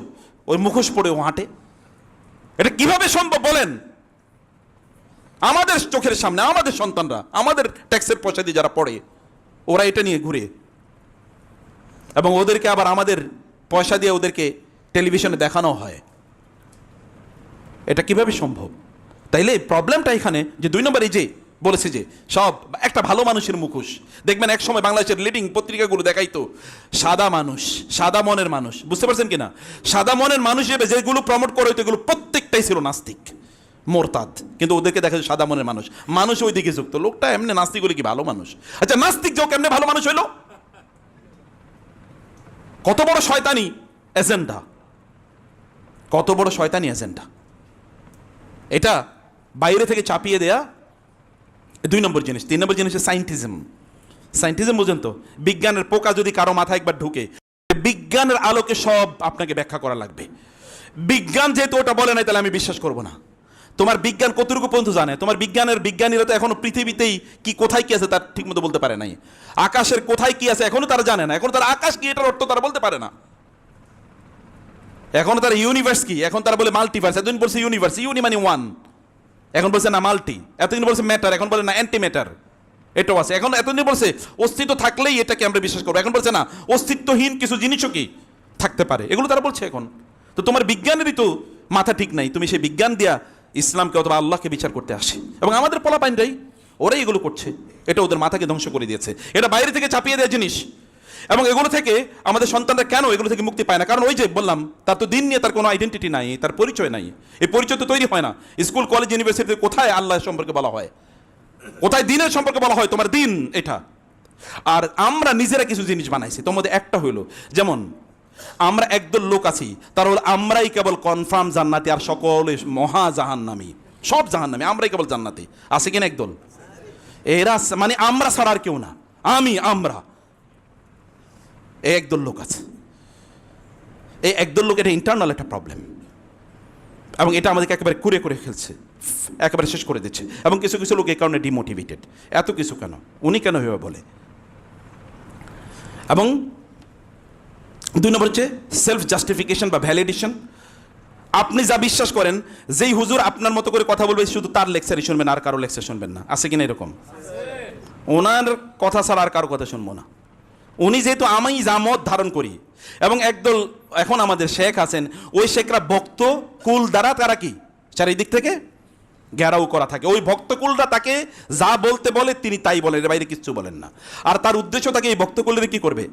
ওই মুখোশ পড়ে ও হাঁটে? এটা কিভাবে সম্ভব বলেন? আমাদের চোখের সামনে আমাদের সন্তানরা, আমাদের ট্যাক্সের পয়সা দিয়ে যারা পড়ে, ওরা এটা নিয়ে ঘুরে, এবং ওদেরকে আবার আমাদের পয়সা দিয়ে ওদেরকে টেলিভিশনে দেখানো হয়। এটা কিভাবে সম্ভব? তাইলে প্রবলেমটা এখানে যে 2 নম্বর, এই যে বলেছে যে সব একটা ভালো মানুষের মুখোশ। দেখবেন এক সময় বাংলাদেশের লিডিং পত্রিকাগুলো দেখাইতো সাদা মানুষ, সাদা মনের মানুষ, বুঝতে পারছেন কিনা? সাদা মনের মানুষ হিসেবে যেগুলো প্রমোট করা হইতো এগুলো প্রত্যেকটাই ছিল নাস্তিক, মোরতাদ। কিন্তু ওদেরকে দেখা যায় সাদা মনের মানুষ, মানুষ ওই দিকে যুক্ত। লোকটা এমনি নাস্তিক হলে কি ভালো মানুষ? আচ্ছা, নাস্তিক যাও কেমনে ভালো মানুষ হইলো? কত বড় শয়তানি এজেন্ডা, কত বড় শয়তানি এজেন্ডা! এটা বাইরে থেকে চাপিয়ে দেয়া 2 নম্বর জিনিস। 3 নম্বর জিনিস সায়েন্টিজম। সায়েন্টিজম বুঝেন তো? বিজ্ঞানের পোকা যদি কারো মাথায় একবার ঢুকে, বিজ্ঞানের আলোকে সব আপনাকে ব্যাখ্যা করা লাগবে। বিজ্ঞান যেহেতু ওটা বলে নাই, তাহলে আমি বিশ্বাস করব না। তোমার বিজ্ঞান কতটুকু পর্যন্ত জানে? তোমার বিজ্ঞানের বিজ্ঞানীরা তো এখনো পৃথিবীতেই কি কোথায় কি আছে তার ঠিক মতো বলতে পারে নাই। আকাশের কোথায় কি আছে এখনো তারা জানে না, এখনো তারা আকাশ কি এটার অর্থ তারা বলতে পারে না। এখন তারা ইউনিভার্স কি, এখন তারা বলে মাল্টিভার্স। এতদিন বলছে ইউনিভার্স, ইউনি মানে 1, এখন বলছে না মাল্টি। এতদিন বলছে ম্যাটার, এখন বলে না অ্যান্টি ম্যাটার, এটাও আছে। এখন এতদিন বলছে অস্তিত্ব থাকলেই এটাকে আমরা বিশ্বাস করবো, এখন বলছে না অস্তিত্বহীন কিছু জিনিসও কি থাকতে পারে, এগুলো তারা বলছে এখন। তো তোমার বিজ্ঞানেরই তো মাথা ঠিক নাই, তুমি সেই বিজ্ঞান দিয়া ইসলামকে অথবা আল্লাহকে বিচার করতে আসে। এবং আমাদের পোলাপাইনরাই ওরাই এগুলো করছে, এটা ওদের মাথাকে ধ্বংস করে দিয়েছে। এটা বাইরে থেকে চাপিয়ে দেওয়া জিনিস। এবং এগুলো থেকে আমাদের সন্তানরা কেন এগুলো থেকে মুক্তি পায় না? কারণ ওই যে বললাম, তার তো দিন নিয়ে তার কোনো আইডেন্টিটি নাই, তার পরিচয় নাই। এই পরিচয় তো তৈরি হয় না। স্কুল, কলেজ, ইউনিভার্সিটিতে কোথায় আল্লাহ সম্পর্কে বলা হয়, কোথায় দিনের সম্পর্কে বলা হয়? তোমার দিন এটা। আর আমরা নিজেরা কিছু জিনিস বানাইছি। তোর মধ্যে একটা হইলো, যেমন আমরা একদল লোক আছি, তার হলো আমরাই কেবল কনফার্ম জান্নাতি, আর সকলে মহা জাহান্নামী, সব জাহান্নামী, আমরাই কেবল জান্নাতি। আছে কিনা একদল? এরা মানে আমরা ছাড়া আর কেউ না, আমরা এই একদল লোক আছে। এই একদল লোক, এটা ইন্টারনাল একটা প্রবলেম, এবং এটা আমাদেরকে একেবারে কুড়ে করে খেলছে, একেবারে শেষ করে দিচ্ছে। এবং কিছু কিছু লোক এই কারণে ডিমোটিভেটেড। এত কিছু কেন, উনি কেন ভেবে বলে? এবং 2 নম্বর হচ্ছে সেলফ জাস্টিফিকেশন বা ভ্যালিডেশন। আপনি যা বিশ্বাস করেন, যেই হুজুর আপনার মতো করে কথা বলবে শুধু তার লেকচারই শুনবেন, আর কারো লেকচার শুনবেন না। আছে কিনা এরকম? ওনার কথা ছাড়া আর কারো কথা শুনবো না। উনি যেহেতু আমি জামত ধারণ করি এবং একদল এখন আমাদের শেখ আছেন, ওই শেখরা ভক্ত কুল দ্বারা তারা কি চারিদিক থেকে ঘেরাও করা থাকে। ওই ভক্তকুলরা তাকে যা বলতে বলে তিনি তাই বলেন, এর বাইরে কিচ্ছু বলেন না। আর তার উদ্দেশ্য তাকে এই ভক্তকুলের কি করবে,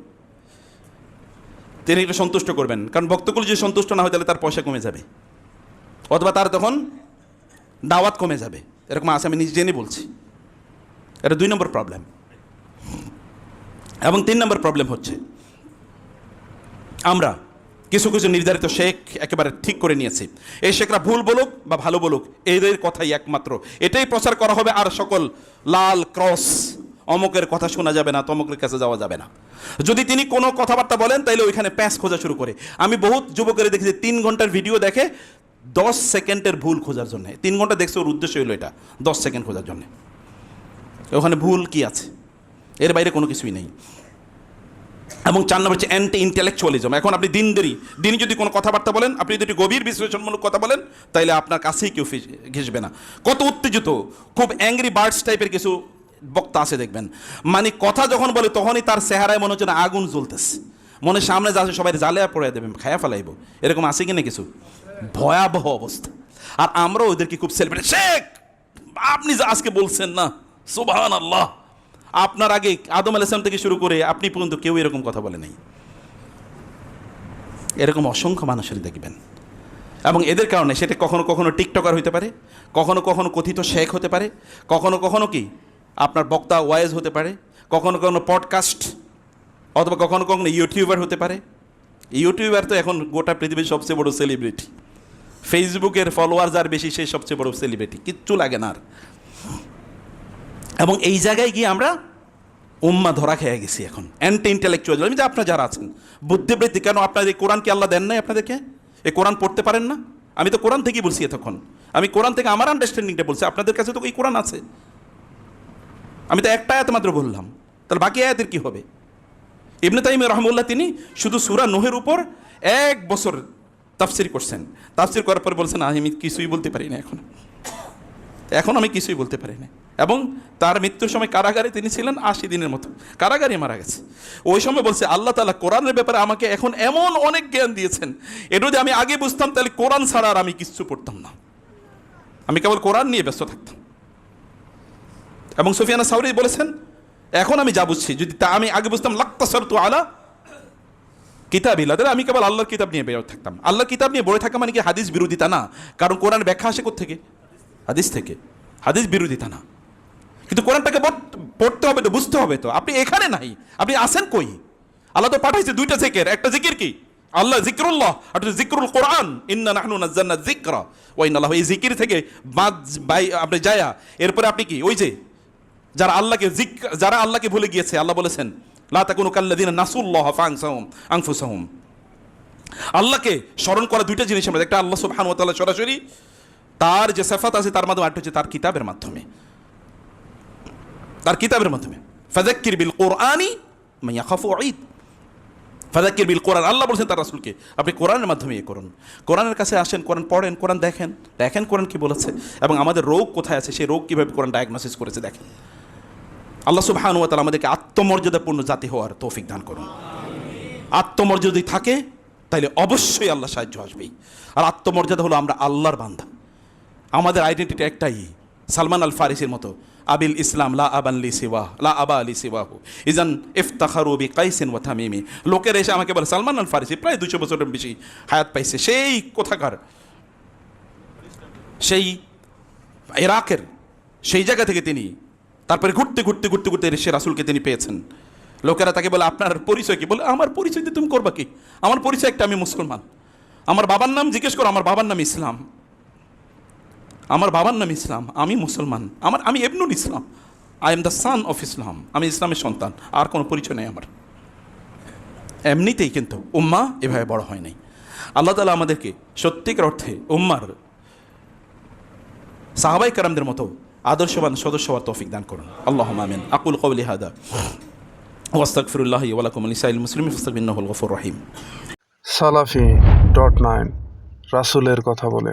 তিনি এটা সন্তুষ্ট করবেন। কারণ ভক্তকুল যদি সন্তুষ্ট না হয় তাহলে তার পয়সা কমে যাবে, অথবা তার তখন দাওয়াত কমে যাবে। এরকম আছে, আমি নিজে জেনে বলছি। এটা 2 নম্বর প্রবলেম। এবং 3 নম্বর প্রবলেম হচ্ছে আমরা কিছু কিছু নির্ধারিত শেখ একেবারে ঠিক করে নিয়েছি, এই শেখরা ভুল বলুক বা ভালো বলুক এদের কথাই একমাত্র এটাই প্রচার করা হবে। আর সকল লাল ক্রস অমকের কথা শোনা যাবে না, তমকের কাছে যাওয়া যাবে না। যদি তিনি কোনো কথাবার্তা বলেন তাহলে ওইখানে প্যাঁচ খোঁজা শুরু করে। আমি বহুত যুবকের দেখেছি 3 ঘন্টার ভিডিও দেখে 10 সেকেন্ডের ভুল খোঁজার জন্য। 3 ঘন্টা দেখছে, ওর উদ্দেশ্য হলো এটা 10 সেকেন্ড খোঁজার জন্য। ওখানে ভুল কি আছে, এর বাইরে কোনো কিছুই নেই। এবং 4 নম্বর হচ্ছে অ্যান্টি ইন্টেলেকচুয়ালিজম। এখন আপনি দিনই যদি কোনো কথাবার্তা বলেন, আপনি যদি গভীর বিশ্লেষণমূলক কথা বলেন, তাইলে আপনার কাছেই কেউ ঘেসবে না। কত উত্তেজিত, খুব অ্যাংরি বার্ডস টাইপের কিছু বক্তা আছে দেখবেন, মানে কথা যখন বলে তখনই তার চেহারায় মনে হচ্ছে না আগুন জ্বলতেছে, মনে সামনে যাচ্ছে সবাই জালে পড়ে দেবেন, খায়া ফেলাইব, এরকম আছে কিনা কিছু ভয়াবহ অবস্থা। আর আমরা ওদেরকে খুব সেলিব্রেট, শেখ আপনি যা আজকে বলছেন না সুবহানাল্লাহ, আপনার আগে আদম আলাইহিস সালাম থেকে শুরু করে আপনি পর্যন্ত কেউ এরকম কথা বলে নাই। এরকম অসংখ্য মানুষের দেখবেন। এবং এদের কারণে সেটা কখনো কখনো টিকটকার হতে পারে, কখনো কখনো কথিত শেখ হতে পারে, কখনো কখনো কি আপনার বক্তা ওয়াইজ হতে পারে, কখনো কখনো পডকাস্ট, অথবা কখনো কখনো ইউটিউবার হতে পারে। ইউটিউবার তো এখন গোটা পৃথিবীর সবচেয়ে বড় সেলিব্রিটি। ফেসবুকের ফলোয়ার যার বেশি সেই সবচেয়ে বড় সেলিব্রিটি, কিচ্ছু লাগে না আর। এবং এই জায়গায় গিয়ে আমরা উম্মা ধরা খেয়ে গেছি এখন। অ্যান্টি ইন্টেলেকচুয়াল যে আপনারা যারা আছেন বুদ্ধিবৃত্তি, কেন আপনার এই কোরআন কি আল্লাহ দেন নাই আপনাদেরকে? এই কোরআন পড়তে পারেন না? আমি তো কোরআন থেকেই বলছি এতক্ষণ, আমি কোরআন থেকে আমার আন্ডারস্ট্যান্ডিংটা বলছি, আপনাদের কাছে তো এই কোরআন আছে। আমি তো একটা আয়াত মাত্র বললাম, তাহলে বাকি আয়াতের কি হবে? ইবনে তাইমিয়া রাহমাহুল্লাহ তিনি শুধু সূরা নূহের উপর 1 বছর তাফসীর করছেন। তাফসীর করার পর বলছেন আমি কিছুই বলতে পারি না, এখন আমি কিছুই বলতে পারি না। এবং তার মৃত্যুর সময় কারাগারে তিনি ছিলেন 80 দিনের মতো, কারাগারে মারা গেছে। ওই সময় বলছে আল্লাহ তাআলা কোরআনের ব্যাপারে আমাকে এখন এমন অনেক জ্ঞান দিয়েছেন, এটা যদি আমি আগে বুঝতাম তাহলে কোরআন ছাড়া আর আমি কিচ্ছু পড়তাম না, আমি কেবল কোরআন নিয়ে ব্যস্ত থাকতাম। এবং সুফিয়ান সাউরি বলেছেন এখন আমি যা বুঝছি যদি তা আমি আগে বুঝতাম লাক্তাসারতু আলা কিতাবিল্লাহ, তাহলে আমি কেবল আল্লাহর কিতাব নিয়ে বের থাকতাম। আল্লাহর কিতাব নিয়ে বড়ে থাকা মানে কি হাদিস বিরোধিতা না, কারণ কোরআনের ব্যাখ্যা আসে কোত্থেকে? হাদিস থেকে। হাদিস বিরোধিতা না, কিন্তু কোরআনটাকে পড়তে হবে তো, বুঝতে হবে তো। আপনি এখানে নাই, আপনি আসেন কই? আল্লাহ তো পাঠাইছে 2টা জিকির, একটা জিকির কি আল্লাহ জিকরুল্লাহ, আর জিকরুল কোরআন, ইন্না নাহনু নাযালনা যিকরা ওয়া ইন্না লাহু। এই জিকির থেকে আপনি যায়া এরপরে আপনি কি ওই যে যারা আল্লাহকে ভুলে গিয়েছে, আল্লাহ বলেছেন লা তাকুনু কাল্লাযিনা নাসুল্লাহ ফাআনসাহুম আনফুসাহুম। আল্লাহকে স্মরণ করা 2টা জিনিস আমরা, একটা আল্লাহ সুবহানাহু ওয়া তাআলা সরাসরি তার যে সিফাত আছে তার মাধ্যমে, আরেকটা হচ্ছে তার কিতাবের মাধ্যমে, তার কিতাবের মাধ্যমে। ফাযাক্কির বিল কোরআনি মান ইয়াখাফু ওয়াঈদ, ফাযাক্কির বিল কোরআন, আল্লাহ বলেছেন তার রাসূলকে আপনি কোরআনের মাধ্যমে করুন। কোরআনের কাছে আসেন, কোরআন পড়েন, কোরআন দেখেন কোরআন কি বলেছে, এবং আমাদের রোগ কোথায় আছে সেই রোগ কীভাবে কোরআন ডায়াগনোসিস করেছে দেখেন। আল্লাহ সুবহানাহু ওয়া তাআলা আমাদেরকে আত্মমর্যাদাপূর্ণ জাতি হওয়ার তৌফিক দান করুন। আত্মমর্যাদা যদি থাকে তাহলে অবশ্যই আল্লাহ সাহায্য আসবেই। আর আত্মমর্যাদা হলো আমরা আল্লাহর বান্দা, আমাদের আইডেন্টিটি একটাই, সালমান আল ফারিসির মতো আবিল ইসলাম লা আবান লি সিওয়া লা আবা লি সিওয়াহু ইজান ইফতাখারু বিকাইসিন ওয়া তামিমি। লোকের এসে আমাকে বলে সালমান আল ফারিসি প্রায় 200 বছরের বেশি হায়াত পাইছে, সেই কোথাকার, সেই ইরাকের সেই জায়গা থেকে তিনি তারপরে ঘুরতে ঘুরতে ঘুরতে ঘুরতে সে রাসূলকে তিনি পেয়েছেন। লোকেরা তাকে বলে আপনার পরিচয় কি? বলে আমার পরিচয় দিয়ে তুমি করবা কি? আমার পরিচয় একটা, আমি মুসলমান। আমার বাবার নাম জিজ্ঞেস করো, আমার বাবার নাম ইসলাম, আমার বাবার নাম ইসলাম, আমি মুসলমান, আমি ইবনুল ইসলাম, I am the son of ইসলাম, আমি ইসলামের সন্তান, আর কোনো পরিচয় নেই আমার। এমনিতেই কিন্তু উম্মাহ এভাবে বড় হয় নাই। আল্লাহ তাআলা আমাদেরকে সত্যিকার অর্থে উম্মার সাহাবায়ে কেরামদের মতো আদর্শবান সদস্য হওয়ার তৌফিক দান করুন। আল্লাহুম্মা আমিন। আকুল কওলি হাদা ওয়া আস্তাগফিরুল্লাহি ওয়া লাকুম ওয়া লিসাইরিল মুসলিমিন ফাস্তাগফিরুহু ইন্নাহুল গফুরুর রহিম। salafi.9 রাসূলের কথা বলে।